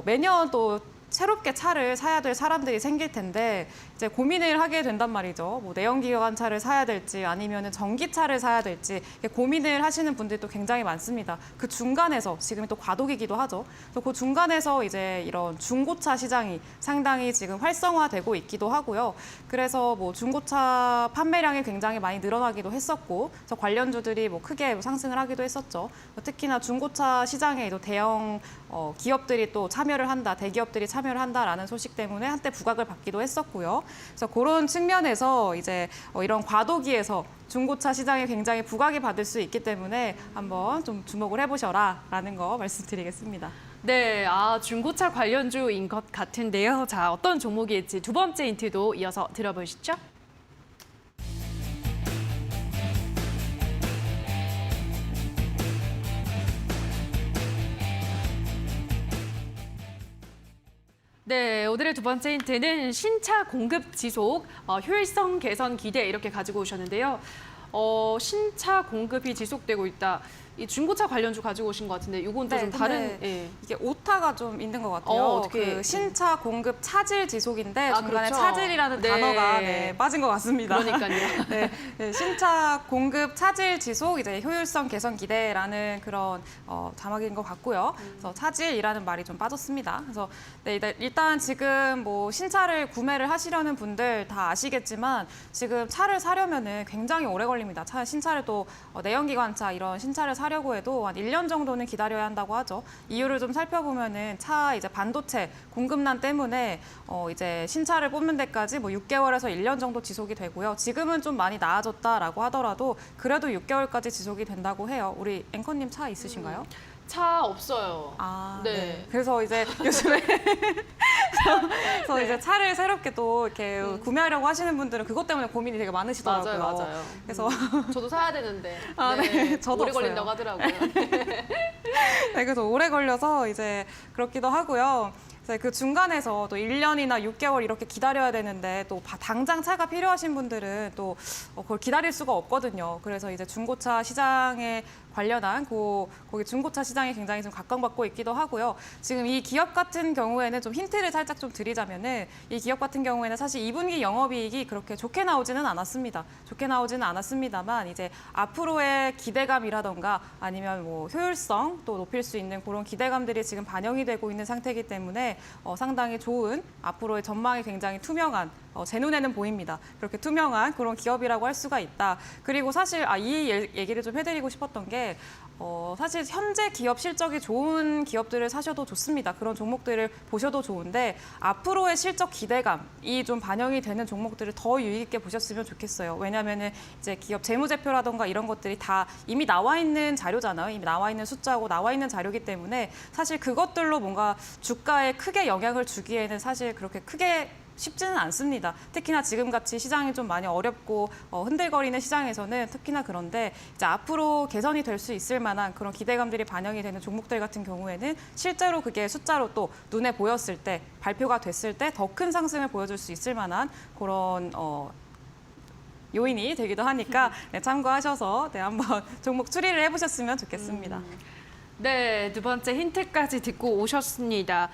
매년 또 새롭게 차를 사야 될 사람들이 생길 텐데 이제 고민을 하게 된단 말이죠. 뭐 내연기관차를 사야 될지 아니면은 전기차를 사야 될지 이렇게 고민을 하시는 분들도 굉장히 많습니다. 그 중간에서 지금이 또 과도기기도 하죠. 그래서 그 중간에서 이제 이런 중고차 시장이 상당히 지금 활성화되고 있기도 하고요. 그래서 뭐 중고차 판매량이 굉장히 많이 늘어나기도 했었고, 그래서 관련주들이 뭐 크게 상승을 하기도 했었죠. 특히나 중고차 시장에 또 대형 기업들이 또 참여를 한다, 대기업들이 참여를 한다라는 소식 때문에 한때 부각을 받기도 했었고요. 그래서 그런 측면에서 이제 이런 과도기에서 중고차 시장이 굉장히 부각이 받을 수 있기 때문에 한번 좀 주목을 해보셔라라는 거 말씀드리겠습니다. 네, 중고차 관련주인 것 같은데요. 자, 어떤 종목일지 두 번째 힌트도 이어서 들어보시죠. 네, 오늘의 두 번째 힌트는 신차 공급 지속, 효율성 개선 기대 이렇게 가지고 오셨는데요. 신차 공급이 지속되고 있다. 이 중고차 관련주 가지고 오신 것 같은데 이건 또 좀 다른. 예. 이게 오타가 좀 있는 것 같아요. 어떻게? 그 신차 공급 차질 지속인데 중간에 그렇죠. 차질이라는 네. 단어가 빠진 것 같습니다. 그러니까요. 네, 신차 공급 차질 지속 이제 효율성 개선 기대라는 그런 자막인 것 같고요. 그래서 차질이라는 말이 좀 빠졌습니다. 그래서 네, 일단 지금 뭐 신차를 구매를 하시려는 분들 다 아시겠지만 지금 차를 사려면은 굉장히 오래 걸립니다. 신차를 또 내연기관차 이런 신차를 사려고 해도 한 1년 정도는 기다려야 한다고 하죠. 이유를 좀 살펴보면은 이제 반도체 공급난 때문에 이제 신차를 뽑는 데까지 뭐 6개월에서 1년 정도 지속이 되고요. 지금은 좀 많이 나아졌다라고 하더라도 그래도 6개월까지 지속이 된다고 해요. 우리 앵커님 차 있으신가요? 차 없어요. 네. 그래서 이제 요즘에 그래서 이제 차를 새롭게 또 이렇게 구매하려고 하시는 분들은 그것 때문에 고민이 되게 많으시더라고요. 맞아요. 그래서 저도 사야 되는데. 네, 저도 오래 없어요. 걸린다고 하더라고요. 네, 그래서 오래 걸려서 이제 그렇기도 하고요. 그래서 그 중간에서 또 1년이나 6개월 이렇게 기다려야 되는데 또 당장 차가 필요하신 분들은 또 그걸 기다릴 수가 없거든요. 그래서 이제 중고차 시장에 관련한 거기 중고차 시장이 굉장히 좀 각광받고 있기도 하고요. 지금 이 기업 같은 경우에는 좀 힌트를 살짝 좀 드리자면은 이 기업 같은 경우에는 사실 2분기 영업이익이 그렇게 좋게 나오지는 않았습니다. 좋게 나오지는 않았습니다만 이제 앞으로의 기대감이라던가 아니면 뭐 효율성 또 높일 수 있는 그런 기대감들이 지금 반영이 되고 있는 상태이기 때문에 상당히 좋은 앞으로의 전망이 굉장히 투명한 제 눈에는 보입니다. 그렇게 투명한 그런 기업이라고 할 수가 있다. 그리고 사실 이 얘기를 좀 해드리고 싶었던 게 사실 현재 기업 실적이 좋은 기업들을 사셔도 좋습니다. 그런 종목들을 보셔도 좋은데 앞으로의 실적 기대감이 좀 반영이 되는 종목들을 더 유의 있게 보셨으면 좋겠어요. 왜냐하면은 이제 기업 재무제표라던가 이런 것들이 다 이미 나와 있는 자료잖아요. 이미 나와 있는 숫자고 나와 있는 자료이기 때문에 사실 그것들로 뭔가 주가에 크게 영향을 주기에는 사실 그렇게 크게 쉽지는 않습니다. 특히나 지금같이 시장이 좀 많이 어렵고 흔들거리는 시장에서는 특히나 그런데 이제 앞으로 개선이 될 수 있을 만한 그런 기대감들이 반영이 되는 종목들 같은 경우에는 실제로 그게 숫자로 또 눈에 보였을 때 발표가 됐을 때 더 큰 상승을 보여줄 수 있을 만한 그런 요인이 되기도 하니까 참고하셔서 한번 종목 추리를 해보셨으면 좋겠습니다. 네, 두 번째 힌트까지 듣고 오셨습니다.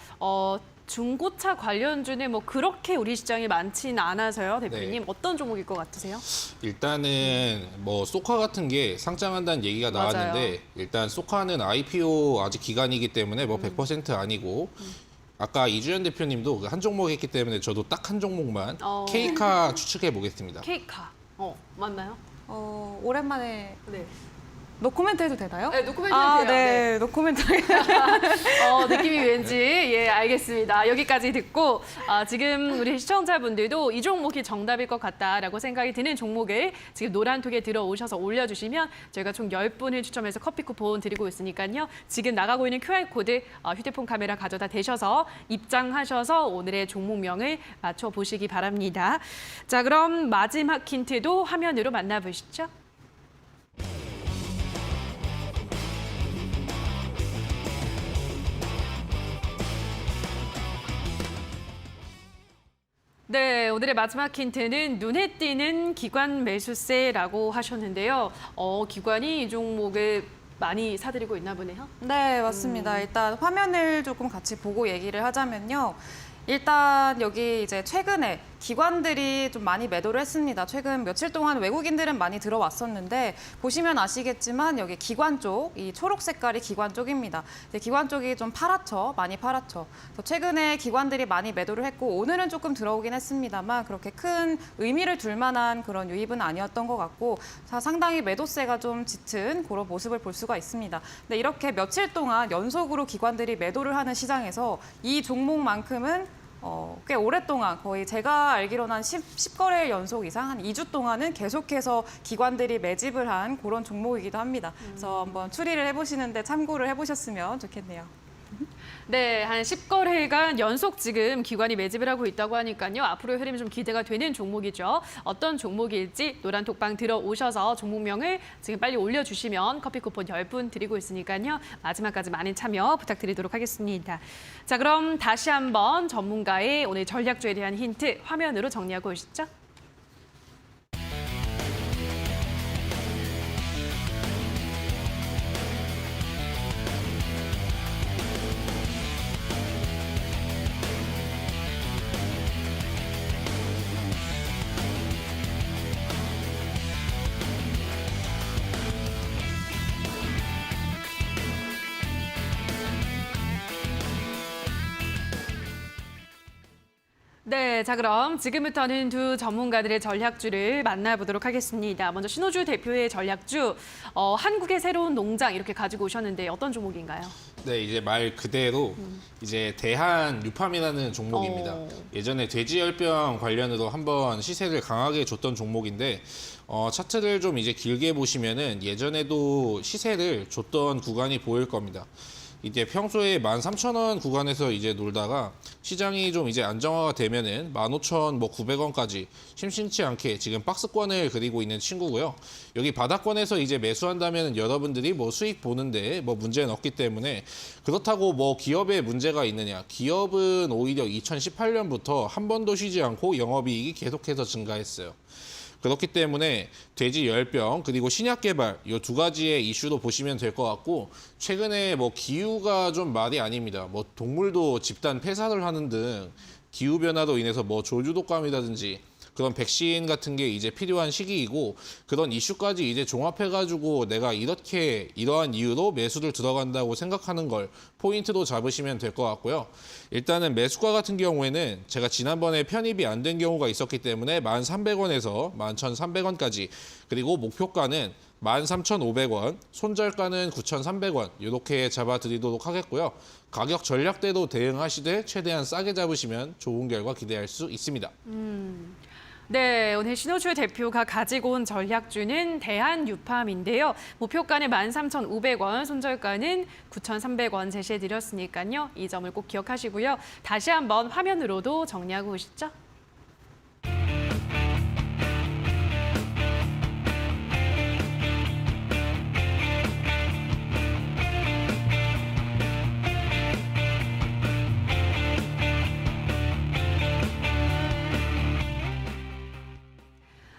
중고차 관련주는 뭐 그렇게 우리 시장에 많지는 않아서요, 대표님. 네. 어떤 종목일 것 같으세요? 일단은 뭐 소카 같은 게 상장한다는 얘기가 나왔는데 맞아요. 일단 소카는 IPO 아직 기간이기 때문에 뭐 100% 아니고 아까 이주연 대표님도 그 한 종목 했기 때문에 저도 딱 한 종목만 K카 추측해 보겠습니다. K카. 맞나요? 오랜만에 네. 노코멘트 해도 되나요? 네, 노코멘트 해도 돼요. 네, 노코멘트. 느낌이 왠지 알겠습니다. 여기까지 듣고 지금 우리 시청자분들도 이 종목이 정답일 것 같다라고 생각이 드는 종목을 지금 노란톡에 들어오셔서 올려주시면 저희가 총 10분을 추첨해서 커피 쿠폰 드리고 있으니까요. 지금 나가고 있는 QR코드 휴대폰 카메라 가져다 대셔서 입장하셔서 오늘의 종목명을 맞춰보시기 바랍니다. 자, 그럼 마지막 힌트도 화면으로 만나보시죠. 네, 오늘의 마지막 힌트는 눈에 띄는 기관 매수세라고 하셨는데요. 기관이 이 종목을 많이 사들이고 있나 보네요. 네, 맞습니다. 일단 화면을 조금 같이 보고 얘기를 하자면요. 일단 여기 이제 최근에 기관들이 좀 많이 매도를 했습니다. 최근 며칠 동안 외국인들은 많이 들어왔었는데 보시면 아시겠지만 여기 기관 쪽, 이 초록 색깔이 기관 쪽입니다. 기관 쪽이 좀 파랗죠. 많이 파랗죠. 그래서 최근에 기관들이 많이 매도를 했고 오늘은 조금 들어오긴 했습니다만 그렇게 큰 의미를 둘 만한 그런 유입은 아니었던 것 같고 상당히 매도세가 좀 짙은 그런 모습을 볼 수가 있습니다. 근데 이렇게 며칠 동안 연속으로 기관들이 매도를 하는 시장에서 이 종목만큼은 꽤 오랫동안 거의 제가 알기로는 한 10거래일 연속 이상 한 2주 동안은 계속해서 기관들이 매집을 한 그런 종목이기도 합니다. 그래서 한번 추리를 해보시는데 참고를 해보셨으면 좋겠네요. 네, 한 10거래일간 연속 지금 기관이 매집을 하고 있다고 하니까요. 앞으로의 흐름이 좀 기대가 되는 종목이죠. 어떤 종목일지 노란 톡방 들어오셔서 종목명을 지금 빨리 올려주시면 커피 쿠폰 10분 드리고 있으니까요. 마지막까지 많은 참여 부탁드리도록 하겠습니다. 자, 그럼 다시 한번 전문가의 오늘 전략주에 대한 힌트 화면으로 정리하고 오시죠. 네, 자 그럼 지금부터는 두 전문가들의 전략주를 만나보도록 하겠습니다. 먼저 신호주 대표의 전략주, 한국의 새로운 농장 이렇게 가지고 오셨는데 어떤 종목인가요? 네, 이제 말 그대로 이제 대한 유팜이라는 종목입니다. 예전에 돼지열병 관련으로 한번 시세를 강하게 줬던 종목인데 차트를 좀 이제 길게 보시면은 예전에도 시세를 줬던 구간이 보일 겁니다. 이제 평소에 13,000원 구간에서 이제 놀다가 시장이 좀 이제 안정화가 되면은 15,900원까지 심심치 않게 지금 박스권을 그리고 있는 친구고요. 여기 바닥권에서 이제 매수한다면 여러분들이 뭐 수익 보는데 뭐 문제는 없기 때문에 그렇다고 뭐 기업에 문제가 있느냐. 기업은 오히려 2018년부터 한 번도 쉬지 않고 영업이익이 계속해서 증가했어요. 그렇기 때문에 돼지 열병 그리고 신약 개발 이 두 가지의 이슈로 보시면 될 것 같고 최근에 뭐 기후가 좀 말이 아닙니다. 뭐 동물도 집단 폐사를 하는 등 기후 변화로 인해서 뭐 조류독감이라든지 그런 백신 같은 게 이제 필요한 시기이고 그런 이슈까지 이제 종합해가지고 내가 이러한 이유로 매수를 들어간다고 생각하는 걸 포인트로 잡으시면 될 것 같고요. 일단은 매수가 같은 경우에는 제가 지난번에 편입이 안 된 경우가 있었기 때문에 1,300원에서 11,300원까지 그리고 목표가는 13,500원, 손절가는 9,300원 이렇게 잡아드리도록 하겠고요. 가격 전략대로 대응하시되 최대한 싸게 잡으시면 좋은 결과 기대할 수 있습니다. 네, 오늘 신호주 대표가 가지고 온 전략주는 대한유팜인데요. 목표가는 13,500원, 손절가는 9,300원 제시해드렸으니까요. 이 점을 꼭 기억하시고요. 다시 한번 화면으로도 정리하고 오시죠.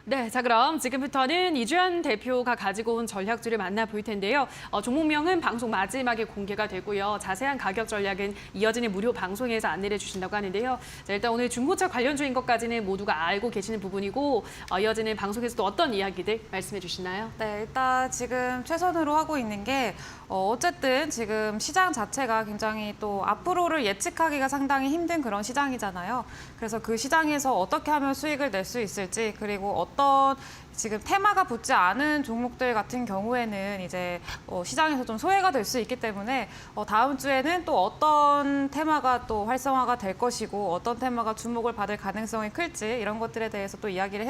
네, 자 그럼 지금부터는 이주연 대표가 가지고 온 전략주를 만나볼 텐데요. 종목명은 방송 마지막에 공개가 되고요. 자세한 가격 전략은 이어지는 무료 방송에서 안내를 주신다고 하는데요. 자, 일단 오늘 중고차 관련주인 것까지는 모두가 알고 계시는 부분이고 이어지는 방송에서 또 어떤 이야기들 말씀해 주시나요? 네, 일단 지금 최선으로 하고 있는 게 어쨌든 지금 시장 자체가 굉장히 또 앞으로를 예측하기가 상당히 힘든 그런 시장이잖아요. 그래서 그 시장에서 어떻게 하면 수익을 낼 수 있을지 그리고 어떤 지금 테마가 붙지 않은 종목들 같은 경우에는 이제 시장에서 좀 소외가 될 수 있기 때문에 다음 주에는 또 어떤 테마가 또 활성화가 될 것이고 어떤 테마가 주목을 받을 가능성이 클지 이런 것들에 대해서 또 이야기를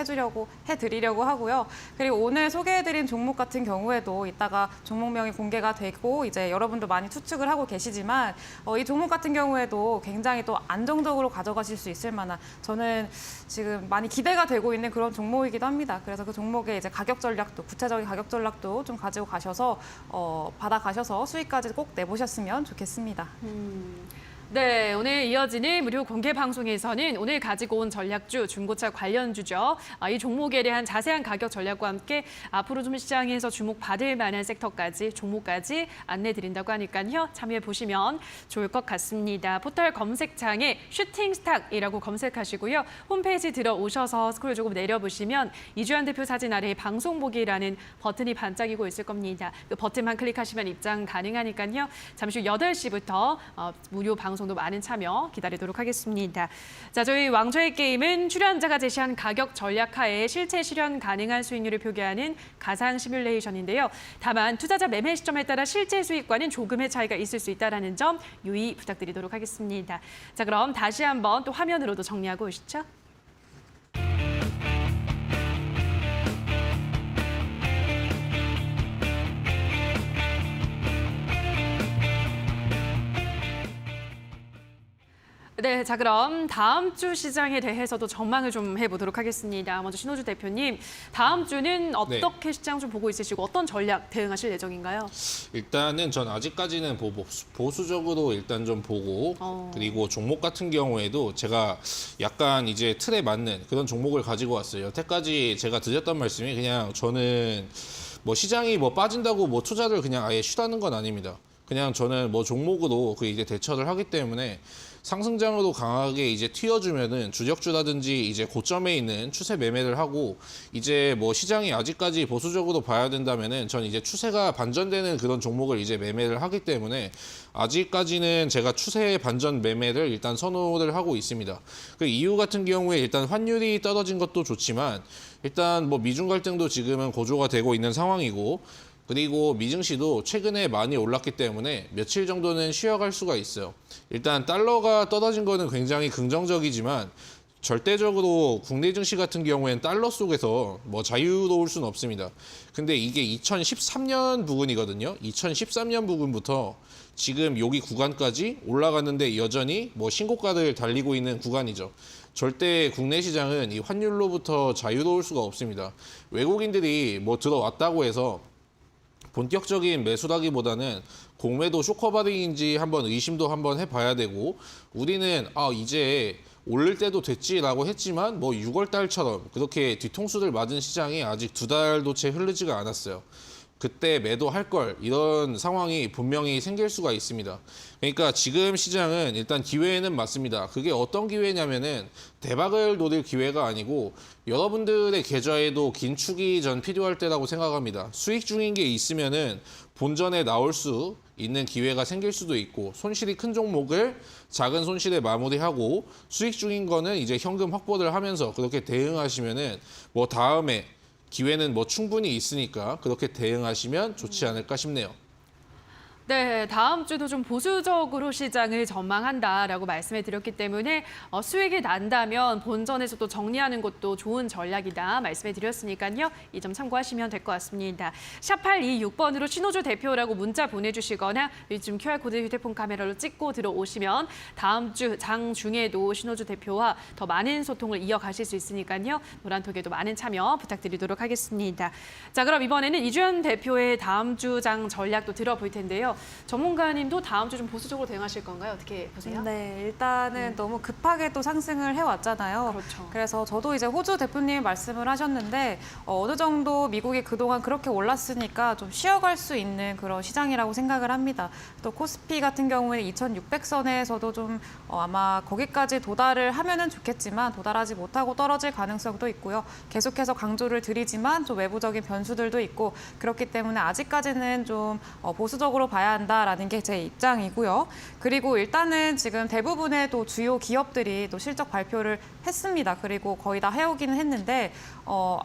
해드리려고 하고요. 그리고 오늘 소개해드린 종목 같은 경우에도 이따가 종목명이 공개가 되고 이제 여러분도 많이 추측을 하고 계시지만 이 종목 같은 경우에도 굉장히 또 안정적으로 가져가실 수 있을 만한 저는 지금 많이 기대가 되고 있는 그런 종목이기도 합니다. 그래서 그 종목의 이제 가격 전략도 구체적인 가격 전략도 좀 가지고 가셔서 받아가셔서 수익까지 꼭 내보셨으면 좋겠습니다. 네, 오늘 이어지는 무료 공개 방송에서는 오늘 가지고 온 전략주, 중고차 관련주죠. 이 종목에 대한 자세한 가격 전략과 함께 앞으로 좀 시장에서 주목받을 만한 섹터까지, 종목까지 안내드린다고 하니까요. 참여해보시면 좋을 것 같습니다. 포털 검색창에 슈팅스탁이라고 검색하시고요. 홈페이지 들어오셔서 스크롤 조금 내려보시면 이주연 대표 사진 아래에 방송 보기라는 버튼이 반짝이고 있을 겁니다. 그 버튼만 클릭하시면 입장 가능하니까요. 잠시 후 8시부터 무료 방송도 많은 참여 기다리도록 하겠습니다. 자, 저희 왕좌의 게임은 출연자가 제시한 가격 전략하에 실제 실현 가능한 수익률을 표기하는 가상 시뮬레이션인데요. 다만 투자자 매매 시점에 따라 실제 수익과는 조금의 차이가 있을 수 있다는 점 유의 부탁드리도록 하겠습니다. 자, 그럼 다시 한번 또 화면으로도 정리하고 오시죠. 네, 자 그럼 다음 주 시장에 대해서도 전망을 좀 해보도록 하겠습니다. 먼저 신호주 대표님, 다음 주는 어떻게 시장 좀 보고 있으시고 어떤 전략 대응하실 예정인가요? 일단은 전 아직까지는 보수적으로 일단 좀 보고 그리고 종목 같은 경우에도 제가 약간 이제 틀에 맞는 그런 종목을 가지고 왔어요. 여태까지 제가 드렸던 말씀이 그냥 저는 뭐 시장이 뭐 빠진다고 뭐 투자를 그냥 아예 쉬다는 건 아닙니다. 그냥 저는 뭐 종목으로 그 이제 대처를 하기 때문에 상승장으로 강하게 이제 튀어주면은 주력주라든지 이제 고점에 있는 추세 매매를 하고 이제 뭐 시장이 아직까지 보수적으로 봐야 된다면은 전 이제 추세가 반전되는 그런 종목을 이제 매매를 하기 때문에 아직까지는 제가 추세 반전 매매를 일단 선호를 하고 있습니다. 그 이유 같은 경우에 일단 환율이 떨어진 것도 좋지만 일단 뭐 미중 갈등도 지금은 고조가 되고 있는 상황이고 그리고 미증시도 최근에 많이 올랐기 때문에 며칠 정도는 쉬어갈 수가 있어요. 일단 달러가 떨어진 거는 굉장히 긍정적이지만 절대적으로 국내 증시 같은 경우에는 달러 속에서 뭐 자유로울 수는 없습니다. 근데 이게 2013년 부근이거든요. 2013년 부근부터 지금 여기 구간까지 올라갔는데 여전히 뭐 신고가를 달리고 있는 구간이죠. 절대 국내 시장은 이 환율로부터 자유로울 수가 없습니다. 외국인들이 뭐 들어왔다고 해서 본격적인 매수라기보다는 공매도 쇼커바링인지 한번 의심도 한번 해봐야 되고 우리는 이제 오를 때도 됐지라고 했지만 뭐 6월 달처럼 그렇게 뒤통수를 맞은 시장이 아직 2달도 채 흐르지가 않았어요. 그때 매도할 걸 이런 상황이 분명히 생길 수가 있습니다. 그러니까 지금 시장은 일단 기회는 맞습니다. 그게 어떤 기회냐면은 대박을 노릴 기회가 아니고 여러분들의 계좌에도 긴축이 전 필요할 때라고 생각합니다. 수익 중인 게 있으면은 본전에 나올 수 있는 기회가 생길 수도 있고 손실이 큰 종목을 작은 손실에 마무리하고 수익 중인 거는 이제 현금 확보를 하면서 그렇게 대응하시면은 뭐 다음에 기회는 뭐 충분히 있으니까 그렇게 대응하시면 좋지 않을까 싶네요. 네, 다음 주도 좀 보수적으로 시장을 전망한다라고 말씀해 드렸기 때문에 수익이 난다면 본전에서 또 정리하는 것도 좋은 전략이다 말씀해 드렸으니까요. 이 점 참고하시면 될 것 같습니다. 샵 826번으로 신호주 대표라고 문자 보내주시거나 요즘 QR코드 휴대폰 카메라로 찍고 들어오시면 다음 주 장 중에도 신호주 대표와 더 많은 소통을 이어가실 수 있으니까요. 노란톡에도 많은 참여 부탁드리도록 하겠습니다. 자, 그럼 이번에는 이주연 대표의 다음 주 장 전략도 들어볼 텐데요. 전문가님도 다음 주 좀 보수적으로 대응하실 건가요? 어떻게 보세요? 네, 일단은 너무 급하게 또 상승을 해왔잖아요. 그렇죠. 그래서 저도 이제 호주 대표님이 말씀을 하셨는데 어느 정도 미국이 그동안 그렇게 올랐으니까 좀 쉬어갈 수 있는 그런 시장이라고 생각을 합니다. 또 코스피 같은 경우에 2600선에서도 좀 아마 거기까지 도달을 하면은 좋겠지만 도달하지 못하고 떨어질 가능성도 있고요. 계속해서 강조를 드리지만 좀 외부적인 변수들도 있고 그렇기 때문에 아직까지는 좀 보수적으로 봐야 한다라는 게 제 입장이고요. 그리고 일단은 지금 대부분의 또 주요 기업들이 또 실적 발표를 했습니다. 그리고 거의 다 해오기는 했는데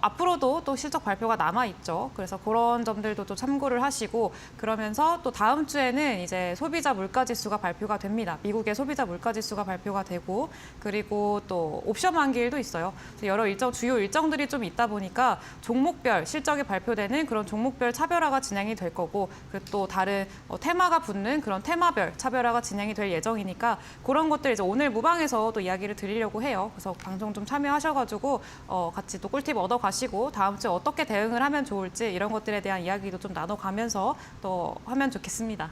앞으로도 또 실적 발표가 남아있죠. 그래서 그런 점들도 또 참고를 하시고 그러면서 또 다음 주에는 이제 소비자 물가지수가 발표가 됩니다. 미국의 소비자 물가지수가 발표가 되고 그리고 또 옵션 만기일도 있어요. 여러 주요 일정들이 좀 있다 보니까 종목별 실적이 발표되는 그런 종목별 차별화가 진행이 될 거고 또 다른 테마가 붙는 그런 테마별 차별화가 진행이 될 예정이니까 그런 것들 이제 오늘 무방에서 또 이야기를 드리려고 해요. 그래서 방송 좀 참여하셔가지고 같이 또 꿀팁 얻어가시고 다음 주에 어떻게 대응을 하면 좋을지 이런 것들에 대한 이야기도 좀 나눠가면서 또 하면 좋겠습니다.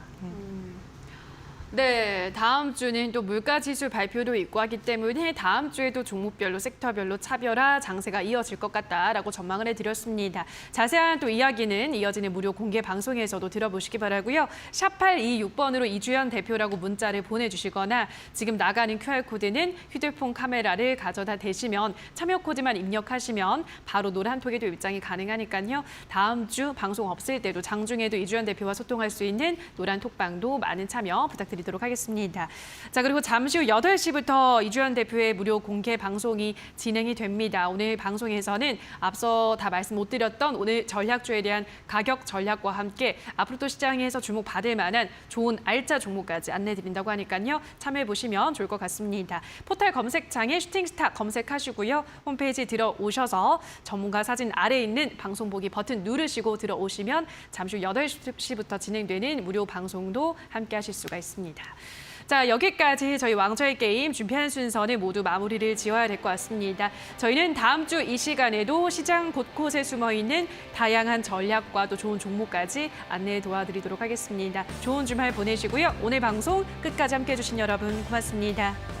네, 다음 주는 또 물가지수 발표도 있고 하기 때문에 다음 주에도 종목별로 섹터별로 차별화 장세가 이어질 것 같다라고 전망을 해드렸습니다. 자세한 또 이야기는 이어지는 무료 공개 방송에서도 들어보시기 바라고요. 샵 826번으로 이주연 대표라고 문자를 보내주시거나 지금 나가는 QR코드는 휴대폰 카메라를 가져다 대시면 참여 코드만 입력하시면 바로 노란톡에도 입장이 가능하니까요. 다음 주 방송 없을 때도 장중에도 이주연 대표와 소통할 수 있는 노란톡방도 많은 참여 부탁드립니다. 드리도록 하겠습니다. 자, 그리고 잠시 후 8시부터 이주연 대표의 무료 공개 방송이 진행이 됩니다. 오늘 방송에서는 앞서 다 말씀 못 드렸던 오늘 전략주에 대한 가격 전략과 함께 앞으로 또 시장에서 주목받을 만한 좋은 알짜 종목까지 안내드린다고 하니까요. 참여해보시면 좋을 것 같습니다. 포털 검색창에 슈팅스타 검색하시고요. 홈페이지 들어오셔서 전문가 사진 아래에 있는 방송 보기 버튼 누르시고 들어오시면 잠시 후 8시부터 진행되는 무료 방송도 함께 하실 수가 있습니다. 자, 여기까지 저희 왕좌의 게임 준비한 순서는 모두 마무리를 지어야 될 것 같습니다. 저희는 다음 주 이 시간에도 시장 곳곳에 숨어있는 다양한 전략과 또 좋은 종목까지 안내 도와드리도록 하겠습니다. 좋은 주말 보내시고요. 오늘 방송 끝까지 함께해 주신 여러분 고맙습니다.